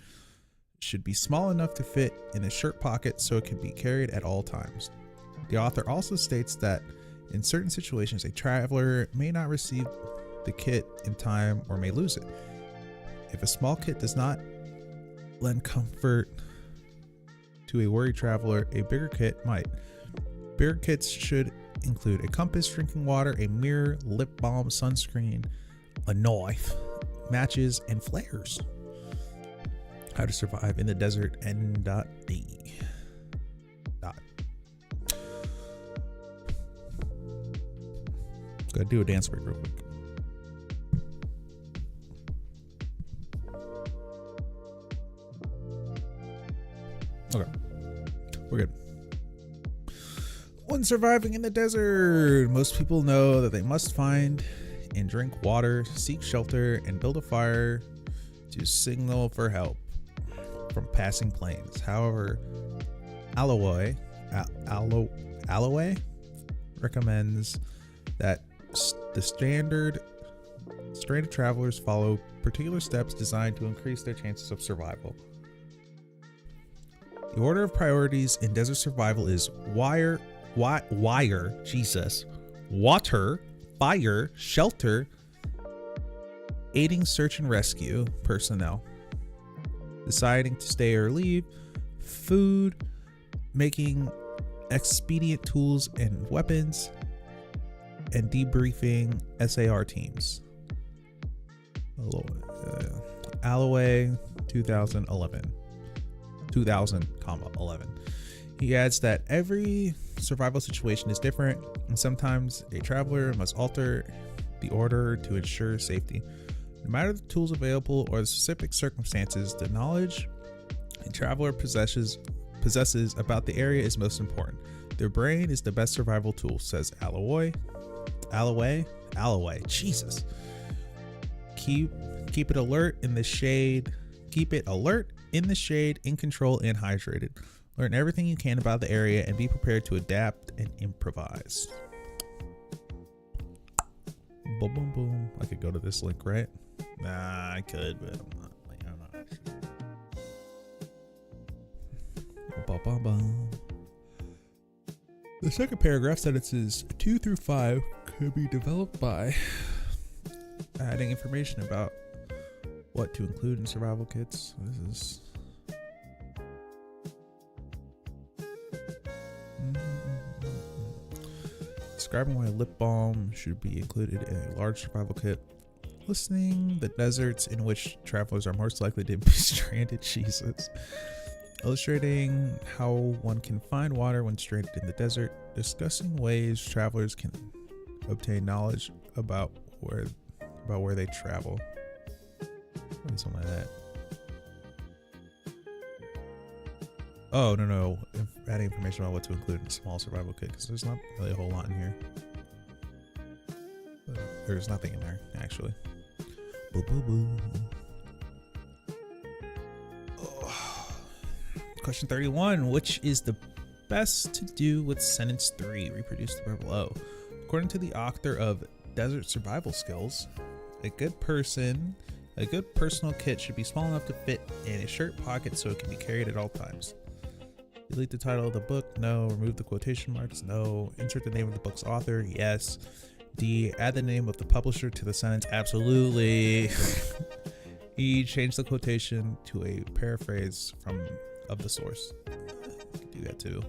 should be small enough to fit in a shirt pocket so it can be carried at all times. The author also states that in certain situations, a traveler may not receive the kit in time or may lose it. If a small kit does not lend comfort to a worried traveler, a bigger kit might. Bigger kits should include a compass, drinking water, a mirror, lip balm, sunscreen, a knife, matches, and flares. How to survive in the desert. N.D. Gotta do a dance break real quick. Okay, we're good. When surviving in the desert, most people know that they must find and drink water, seek shelter, and build a fire to signal for help from passing planes. However, Alloway recommends that the stranded travelers follow particular steps designed to increase their chances of survival. The order of priorities in desert survival is water, fire, shelter, aiding search and rescue personnel, deciding to stay or leave, food, making expedient tools and weapons, and debriefing SAR teams. Alloway 2000, 11. He adds that every survival situation is different, and sometimes a traveler must alter the order to ensure safety. No matter the tools available or the specific circumstances, the knowledge a traveler possesses about the area is most important. Their brain is the best survival tool, says Alloway. Jesus. Keep it alert in the shade. Keep it alert in the shade, in control, and hydrated. Learn everything you can about the area and be prepared to adapt and improvise. Boom, boom, boom. I could go to this link, right? Nah, I could, but I'm not. The second paragraph, sentences 2 through 5, could be developed by adding information about what to include in survival kits. This is describing why lip balm should be included in a large survival kit. Listing the deserts in which travelers are most likely to be stranded. Jesus. Illustrating how one can find water when stranded in the desert. Discussing ways travelers can obtain knowledge about where they travel. Probably something like that. Oh, no. Adding information about what to include in a small survival kit, because there's not really a whole lot in here. There's nothing in there, actually. Boo, boo, boo. Oh. Question 31. Which is the best to do with sentence 3, reproduced where below? According to the author of Desert Survival Skills, a good personal kit should be small enough to fit in a shirt pocket so it can be carried at all times. Delete the title of the book? No. Remove the quotation marks? No. Insert the name of the book's author? Yes. D. Add the name of the publisher to the sentence? Absolutely. E. Change the quotation to a paraphrase of the source. You can do that too.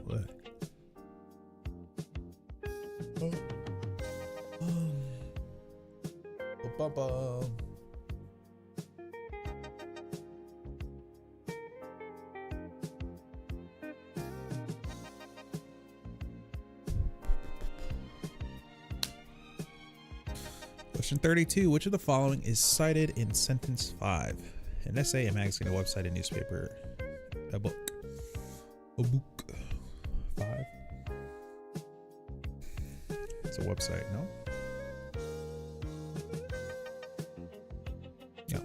Question 32. Which of the following is cited in sentence 5? An essay, a magazine, a website, a newspaper, a book. A book. 5. It's a website, no? No.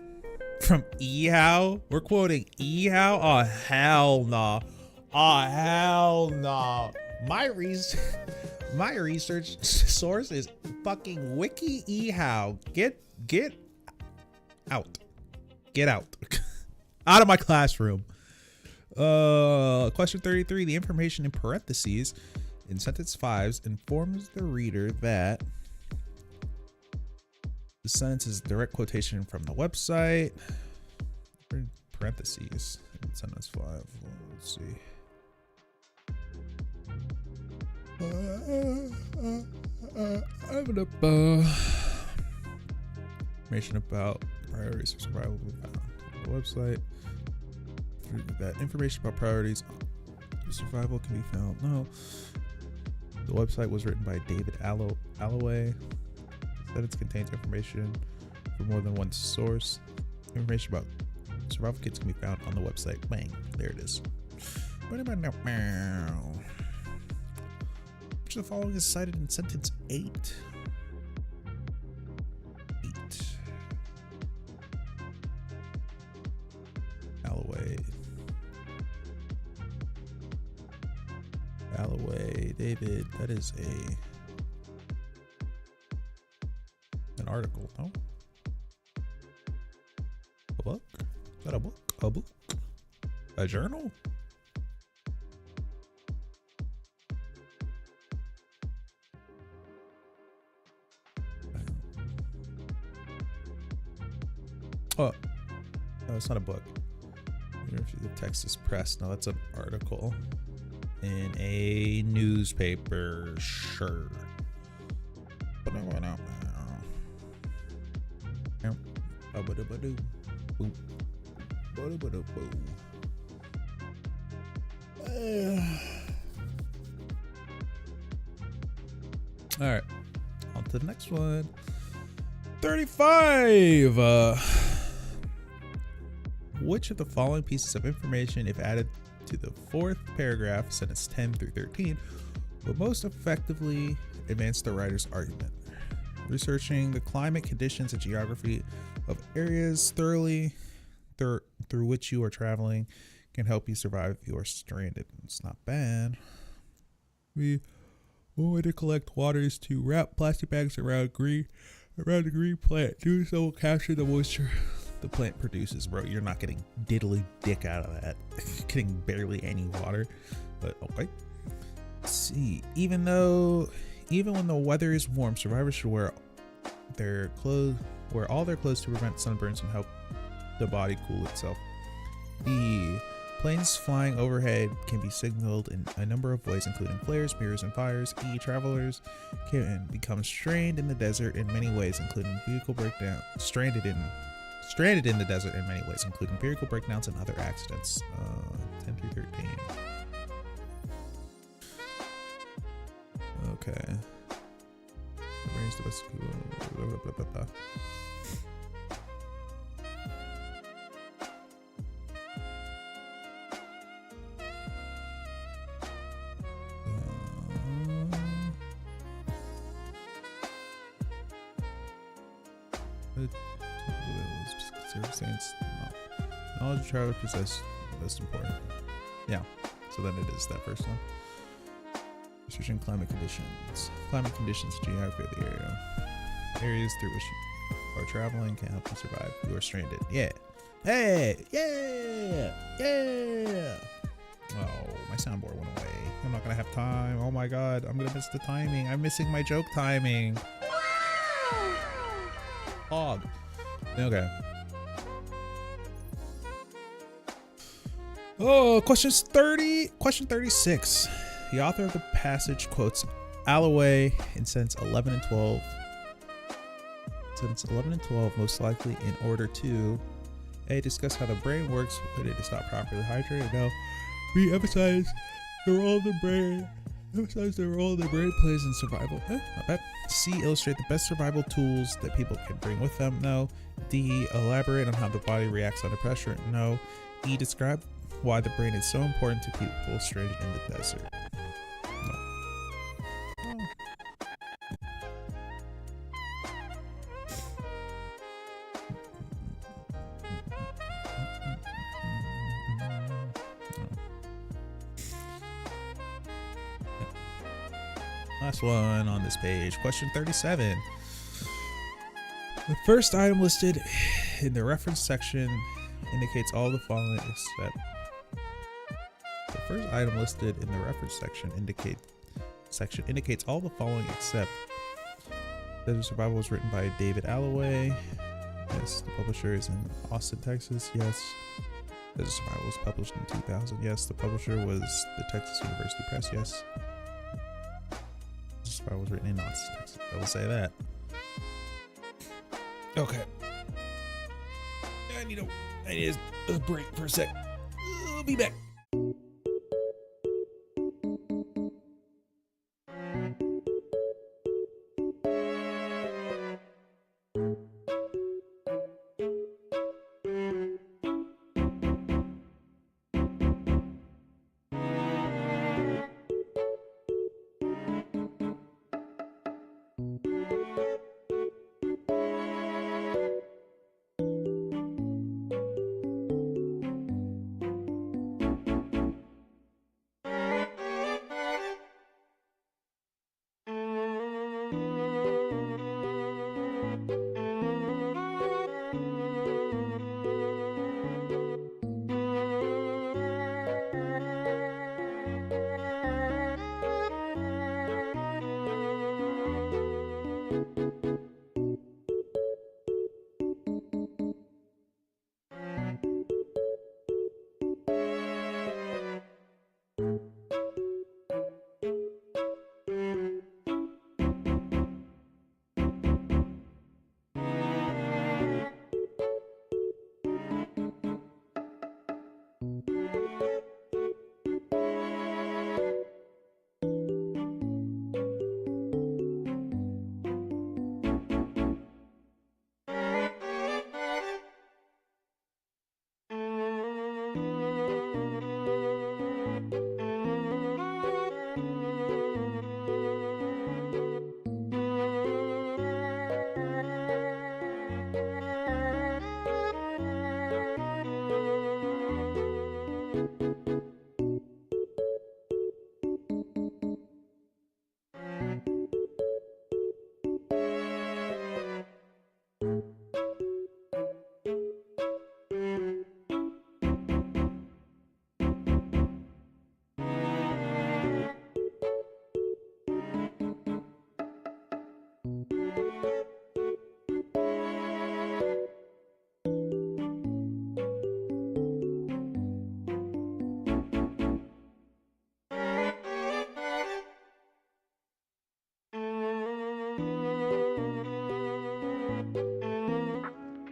From eHow? We're quoting eHow? Oh, hell no. Oh, hell no. My research source is fucking Wiki eHow. Get out. Get out. Out of my classroom. Question 33. The information in parentheses in sentence 5 informs the reader that the sentence is a direct quotation from the website. Parentheses in sentence 5. Let's see. Information about priorities for survival will be found on the website. That information about priorities for survival can be found. No. The website was written by David Alloway. The sentence contains information from more than one source. Information about survival kits can be found on the website. Bang. There it is. Which of the following is cited in sentence 8? Alloway, David, that is an article, no? A book? Is that a book? A book? A journal? Oh, no, it's not a book. If the text is pressed, no, that's an article in a newspaper. Sure. All right, on to the next one. 35. Which of the following pieces of information, if added to the fourth paragraph, sentence 10 through 13, will most effectively advance the writer's argument? Researching the climate conditions and geography of areas thoroughly through which you are traveling can help you survive if you are stranded. It's not bad. One way to collect water is to wrap plastic bags around the green plant. Doing so will capture the moisture the plant produces. Bro, you're not getting diddly dick out of that. You're getting barely any water, but okay. Let's see. Even when the weather is warm, survivors should wear all their clothes to prevent sunburns and help the body cool itself. B. Planes flying overhead can be signaled in a number of ways, including flares, mirrors, and fires. E. Travelers can become stranded in the desert in many ways, including vehicle breakdown. Stranded in the desert in many ways, including vehicle breakdowns and other accidents. 10 through 13. Okay. Arrange the best. Saints. Knowledge a child possess the most important. Yeah, so then it is that first one. Researching climate conditions. Climate conditions, geography of the area. Areas through which you are traveling can help you survive. You are stranded. Yeah. Hey! Yeah! Yeah! Oh, my soundboard went away. I'm not gonna have time. Oh my god, I'm gonna miss the timing. I'm missing my joke timing. Hog. Okay. Oh, question 36. The author of the passage quotes Alloway in sentence 11 and 12. Sentence 11 and 12 most likely in order to A. Discuss how the brain works when it is not properly hydrated. No. B. Emphasize the role the brain plays in survival. Not bad. C. Illustrate the best survival tools that people can bring with them. No. D. Elaborate on how the body reacts under pressure. No. E. Describe why the brain is so important to people stranded in the desert. No. Oh. Last one on this page, question 37. The first item listed in the reference section indicates all the following except. The first item listed in the reference section indicates all the following except. Desert Survival was written by David Alloway. Yes. The publisher is in Austin, Texas. Yes. Desert Survival was published in 2000. Yes. The publisher was the Texas University Press. Yes. I was written in Austin, Texas. I will say that. Okay. I need a break for a sec. I'll be back.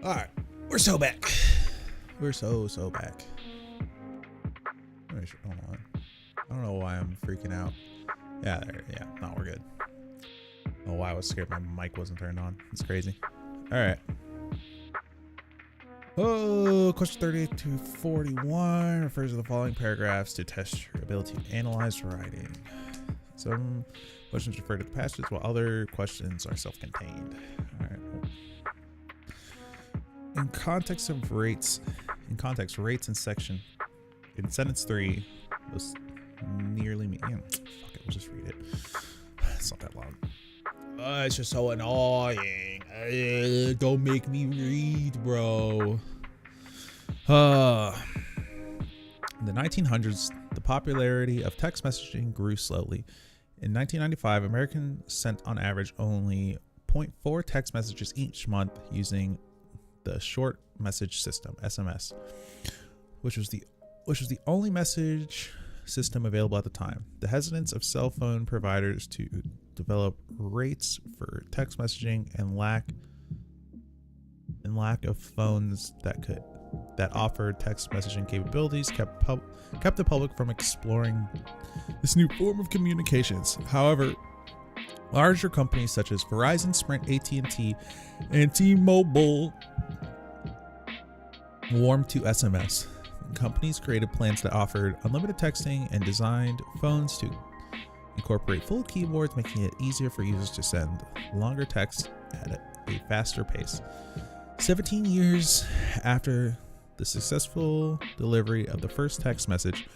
All right, we're so back. We're so back. Hold on. I don't know why I'm freaking out. Yeah, there. Yeah, no, we're good. Oh, wow, I was scared my mic wasn't turned on. It's crazy. All right. Oh, question 38 to 41 refers to the following paragraphs to test your ability to analyze writing. Some questions refer to the passages, while other questions are self-contained. All right. In context, rates in sentence 3 was nearly me. Fuck it, we'll just read it. It's not that long. It's just so annoying. Don't make me read, bro. In the 1900s, the popularity of text messaging grew slowly. In 1995, Americans sent on average only 0.4 text messages each month using the short message system, SMS, which was the only message system available at the time. The hesitance of cell phone providers to develop rates for text messaging and lack of phones that offered text messaging capabilities kept the public from exploring this new form of communications. However, larger companies such as Verizon, Sprint, AT&T, and T-Mobile warmed to SMS. Companies created plans that offered unlimited texting and designed phones to incorporate full keyboards, making it easier for users to send longer texts at a faster pace. 17 years after the successful delivery of the first text message,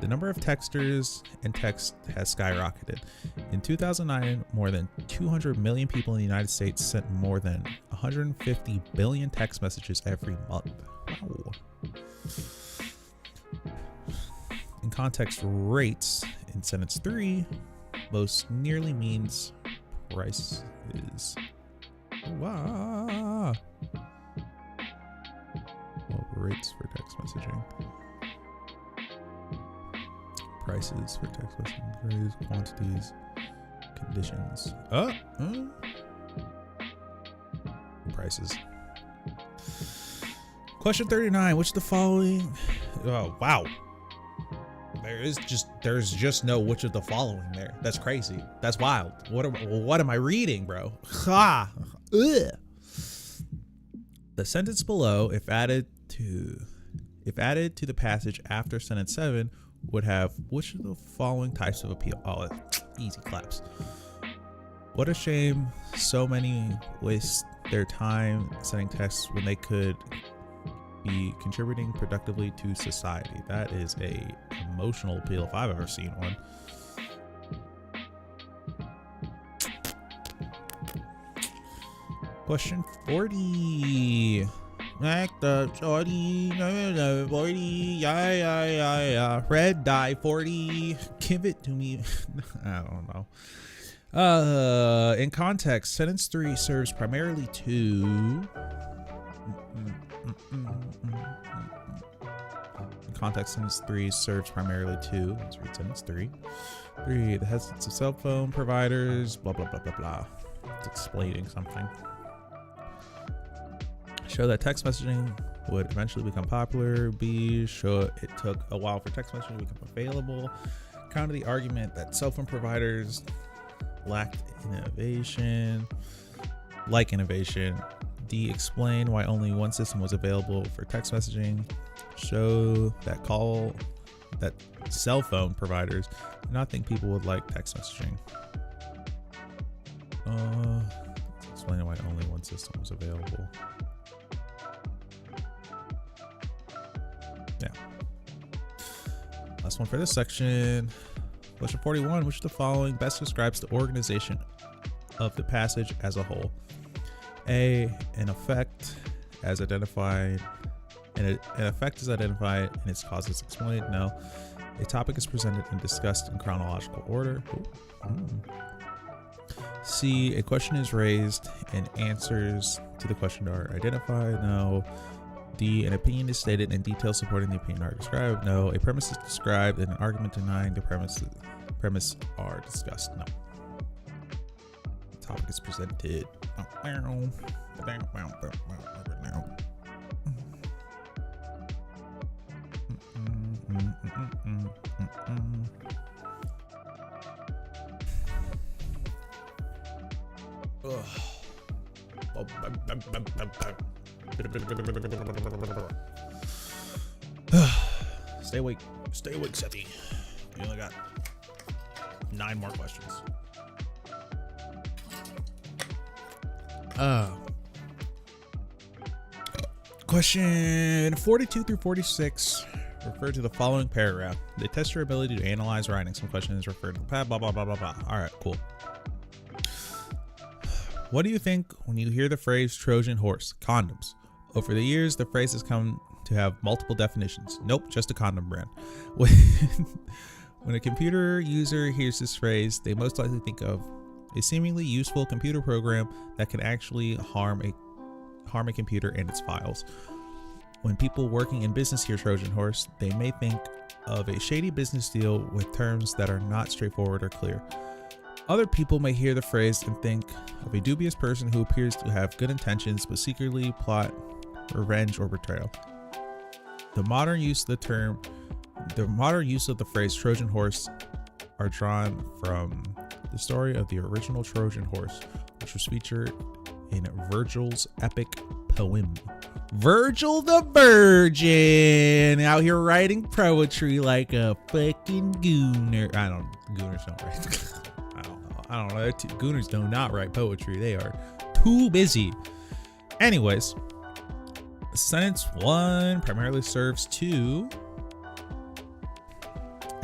the number of texters and text has skyrocketed. In 2009, more than 200 million people in the United States sent more than 150 billion text messages every month. Wow. In context, rates in sentence 3 most nearly means prices. Wow. Well, rates for text messaging. Prices for text messaging, varies, quantities, conditions. Prices. Question 39. Which of the following? Oh, wow. There's just no which of the following there. That's crazy. That's wild. What am I reading, bro? Ha. Ugh. The sentence below, if added to the passage after sentence 7, would have which of the following types of appeal? Oh, easy claps. What a shame so many waste their time sending texts when they could be contributing productively to society. That is a emotional appeal if I've ever seen one. Question 40. Act up, shorty. 40. Yeah. Red dye 40. Give it to me. I don't know. In context, sentence 3 serves primarily to. In context, sentence 3 serves primarily to. Let's read sentence 3. 3. The hesitance of cell phone providers. Blah blah blah blah blah. It's explaining something. Show that text messaging would eventually become popular. B. Show it took a while for text messaging to become available. Counter the argument that cell phone providers lacked innovation. D. Explain why only one system was available for text messaging. Show that cell phone providers do not think people would like text messaging. Explain why only one system was available. Yeah. Last one for this section. Question 41. Which of the following best describes the organization of the passage as a whole? A. An effect as identified. An effect is identified and its causes explained. No. A topic is presented and discussed in chronological order. C. A question is raised and answers to the question are identified. No. D. An opinion is stated and details supporting the opinion are described. No. A premise is described and an argument denying the premise are discussed. No. The topic is presented. Stay awake, Sethi. You only got 9 more questions. Question 42 through 46 refer to the following paragraph. They test your ability to analyze writing. Some questions refer to blah, blah, blah, blah, blah, blah. All right, cool. What do you think when you hear the phrase Trojan horse? Condoms. Over the years, the phrase has come to have multiple definitions. Nope, just a condom brand. When a computer user hears this phrase, they most likely think of a seemingly useful computer program that can actually harm a computer and its files. When people working in business hear Trojan horse, they may think of a shady business deal with terms that are not straightforward or clear. Other people may hear the phrase and think of a dubious person who appears to have good intentions but secretly plot revenge or betrayal. The modern use of the phrase Trojan horse are drawn from the story of the original Trojan horse, which was featured in Virgil's epic poem. Virgil the Virgin out here writing poetry like a fucking gooner. Gooners don't write. I don't know. Gooners do not write poetry. They are too busy. Anyways, sentence 1 primarily serves to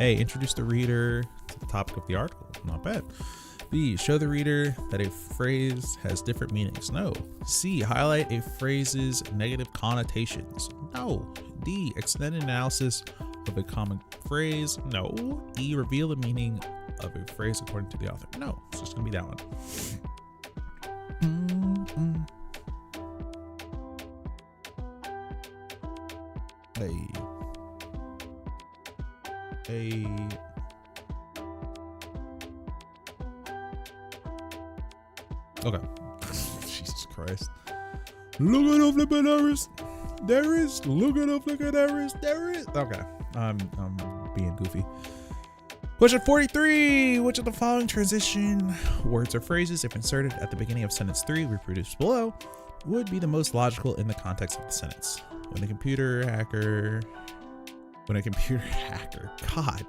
A, introduce the reader to the topic of the article. Not bad. B, show the reader that a phrase has different meanings. No. C, highlight a phrase's negative connotations. No. D, extend an analysis of a common phrase. No. E, reveal the meaning of a phrase according to the author. No. It's just gonna be that one. Okay. Jesus Christ. Look at the flippin' Iris. There is. Look at the flippin' Iris. There is. Okay. I'm being goofy. Question 43. Which of the following transition words or phrases, if inserted at the beginning of sentence 3 reproduced below, would be the most logical in the context of the sentence? When a computer hacker. God.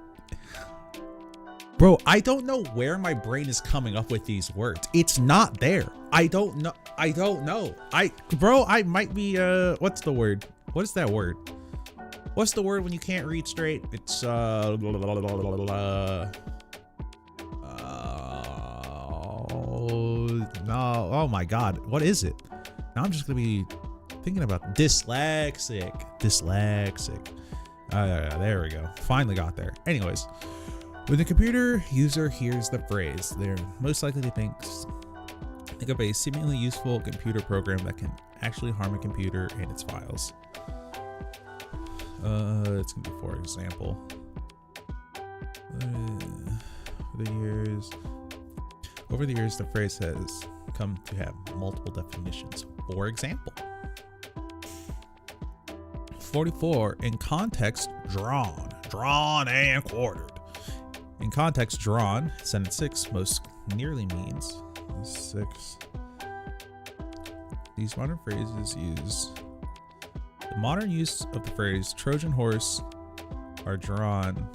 Bro, I don't know where my brain is coming up with these words. It's not there. I don't know. I might be, what's the word? What is that word? What's the word when you can't read straight? It's, no, oh my God. What is it? Now I'm just gonna be thinking about dyslexic. There we go. Finally got there. Anyways. When the computer user hears the phrase, they're most likely to think of a seemingly useful computer program that can actually harm a computer and its files. It's gonna be, for example, over the years, the phrase has come to have multiple definitions. For example, 44, in context, drawn and quartered. In context, drawn, sentence 6 most nearly means 6. These modern phrases use the modern use of the phrase Trojan horse are drawn.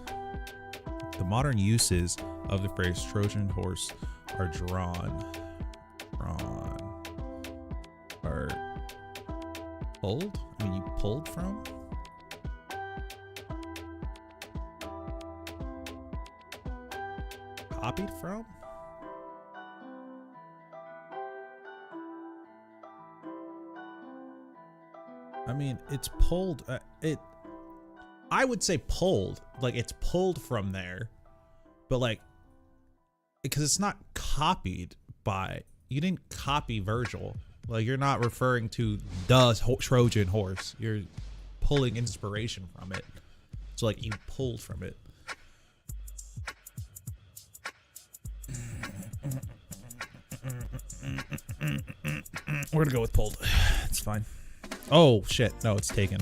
The modern uses of the phrase Trojan horse are are pulled. I mean, you pulled from. Copied from? I mean, it's pulled. I would say pulled, like it's pulled from there, but like, because it's not copied by. You didn't copy Virgil. Like, you're not referring to the Trojan horse. You're pulling inspiration from it. So like, you pulled from it. We're gonna go with pulled. It's fine. Oh shit, no, it's taken.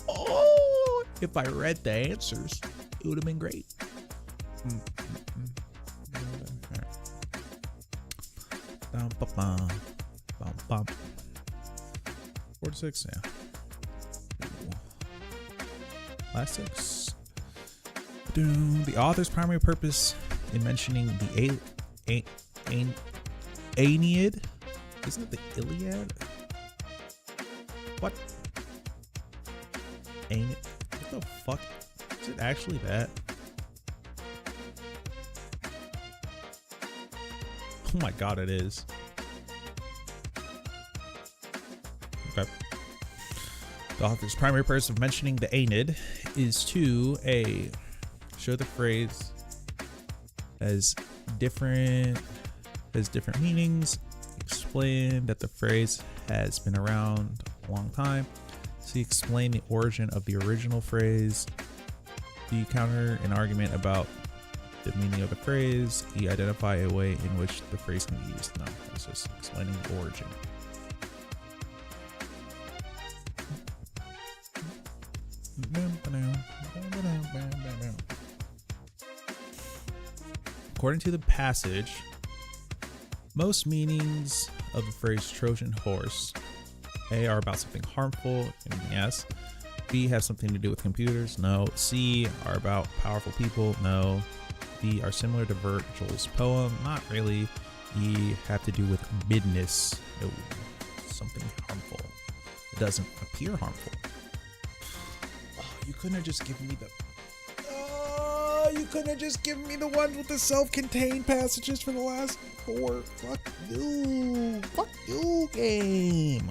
Oh, if I read the answers, it would have been great. Right. 46, yeah. Last 6. The author's primary purpose in mentioning the Aeneid, isn't it the Iliad? What? Ain't it? What the fuck? Is it actually that? Oh my god, it is. Okay. The author's primary purpose of mentioning the Aeneid is to A, show the phrase as different meanings, explain that the phrase has been around a long time, C, explain the origin of the original phrase, D, counter an argument about the meaning of the phrase, E, identify a way in which the phrase can be used. No, it's just explaining the origin. According to the passage, most meanings of the phrase Trojan horse, A, are about something harmful, and yes. B, have something to do with computers, no. C, are about powerful people, no. D, are similar to Virgil's poem, not really. E, have to do with midness, no. Something harmful. It doesn't appear harmful. Oh, you couldn't have just given me the... you couldn't have just given me the ones with the self-contained passages for the last 4. Fuck you. Fuck you, game.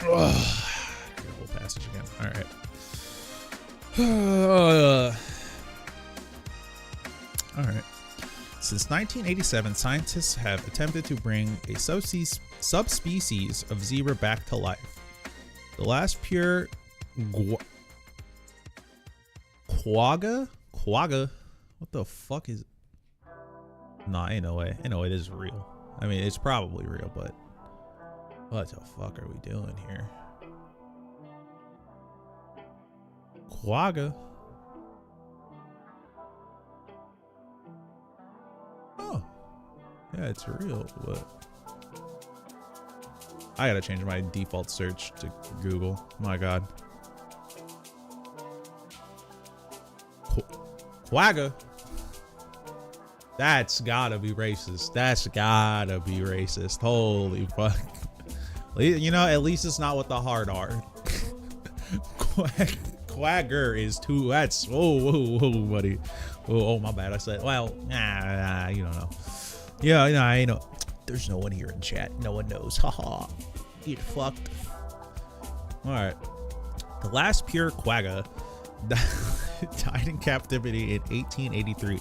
Ugh. Whole passage again. Alright. Alright. Since 1987, scientists have attempted to bring a subspecies of zebra back to life. The last pure quagga? Quagga? What the fuck is it? Nah, ain't no way. Ain't no way this is real. I mean, it's probably real, but what the fuck are we doing here? Quagga? Oh. Yeah, it's real, but I gotta change my default search to Google. My god. Quagga? That's gotta be racist. That's gotta be racist. Holy fuck. You know, at least it's not what the hard R. Quagger is too. That's whoa, buddy. Oh, my bad. I said, well, you don't know. Yeah, I know. There's no one here in chat. No one knows. Haha. Get fucked. All right. The last pure quagga died in captivity in 1883,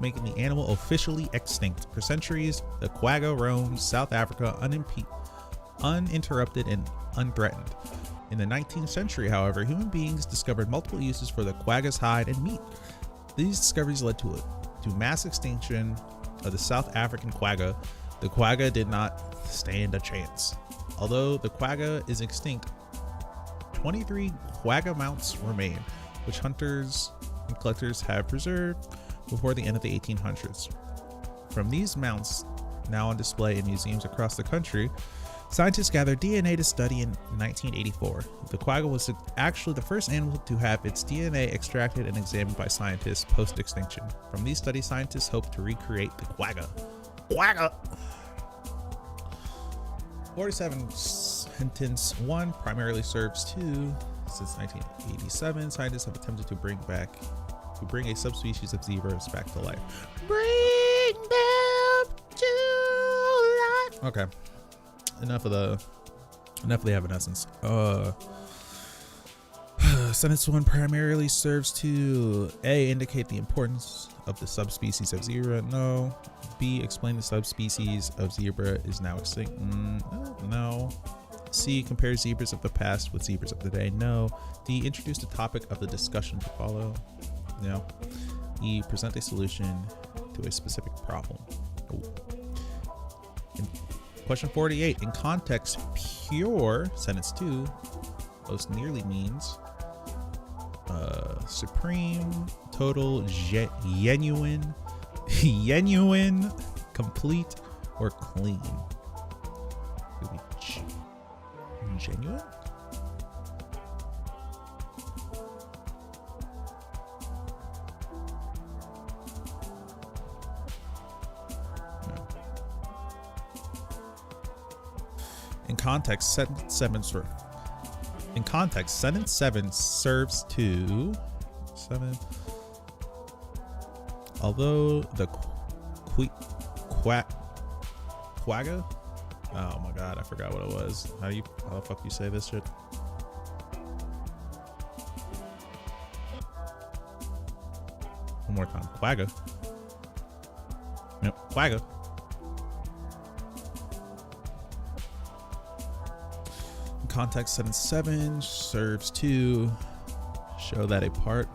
making the animal officially extinct. For centuries, the quagga roamed South Africa uninterrupted and unthreatened. In the 19th century, however, human beings discovered multiple uses for the quagga's hide and meat. These discoveries led to mass extinction of the South African quagga. The quagga did not stand a chance. Although the quagga is extinct, 23 quagga mounts remain, which hunters and collectors have preserved before the end of the 1800s. From these mounts, now on display in museums across the country, scientists gathered DNA to study in 1984. The quagga was actually the first animal to have its DNA extracted and examined by scientists post-extinction. From these studies, scientists hope to recreate the quagga. Quagga! 47 sentence 1 primarily serves 2. Since 1987, scientists have attempted to bring a subspecies of zebras back to life. Bring them to life. Okay. Enough of the evanescence. Sentence 1 primarily serves to A, indicate the importance of the subspecies of zebra. No. B, explain the subspecies of zebra is now extinct. No. C, compare zebras of the past with zebras of today. No. D, introduce the topic of the discussion to follow. No. E, present a solution to a specific problem. Question 48. In context, pure, sentence 2, most nearly means supreme, total, genuine, complete, or clean. Could be genuine? In context, sentence 7 serves to 7. Although the quagga. Oh my god, I forgot what it was. How the fuck you say this shit? One more time. Quagga. Yep, quagga. In context, sentence 7 serves to show that a part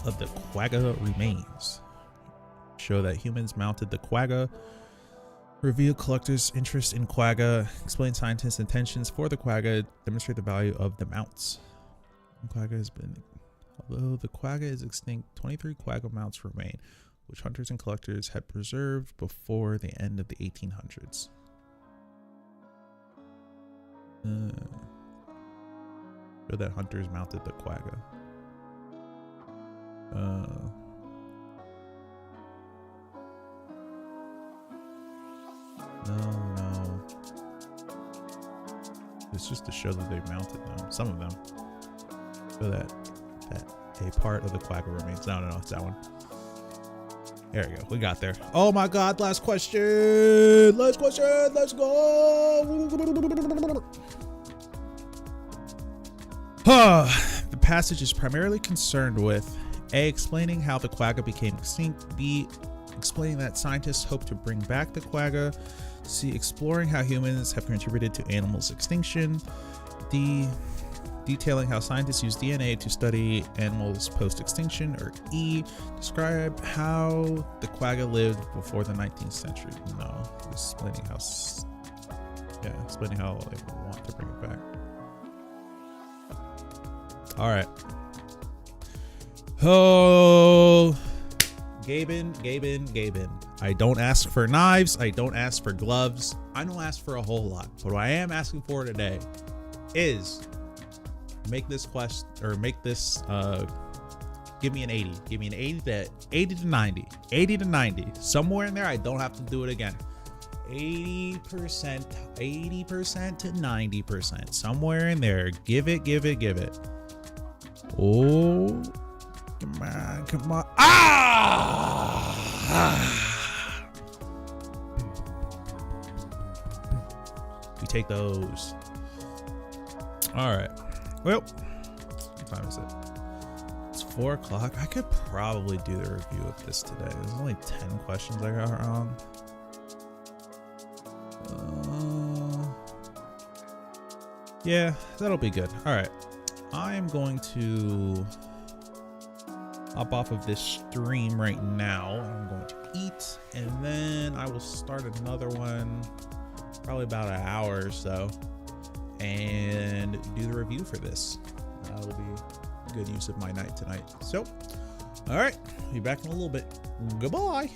of the quagga remains. Show that humans mounted the quagga. Reveal collectors' interest in quagga. Explain scientists' intentions for the quagga. Demonstrate the value of the mounts. Although the quagga is extinct, 23 quagga mounts remain, which hunters and collectors had preserved before the end of the 1800s. Show that hunters mounted the quagga. No. It's just to show that they mounted them. Some of them. So that a part of the quagga remains. No, it's that one. There we go. We got there. Oh my god, last question. Let's go. The passage is primarily concerned with A, explaining how the quagga became extinct, B, explaining that scientists hope to bring back the quagga, C, exploring how humans have contributed to animals' extinction, D, detailing how scientists use DNA to study animals post-extinction, or E, describe how the quagga lived before the 19th century. No, explaining how they want to bring it back. All right. Oh, Gaben. I don't ask for knives. I don't ask for gloves. I don't ask for a whole lot. But what I am asking for today is make this quest, or make this, give me an 80. Give me an 80 to 90. 80 to 90. Somewhere in there, I don't have to do it again. 80% to 90%. Somewhere in there. Give it. Oh, come on. We take those. All right. Well, what time is it? It's 4 o'clock. I could probably do the review of this today. There's only 10 questions I got wrong. Yeah, that'll be good. All right. I am going to hop off of this stream right now. I'm going to eat, and then I will start another one probably about an hour or so and do the review for this. That'll be good use of my night tonight. So, all right, be back in a little bit. Goodbye.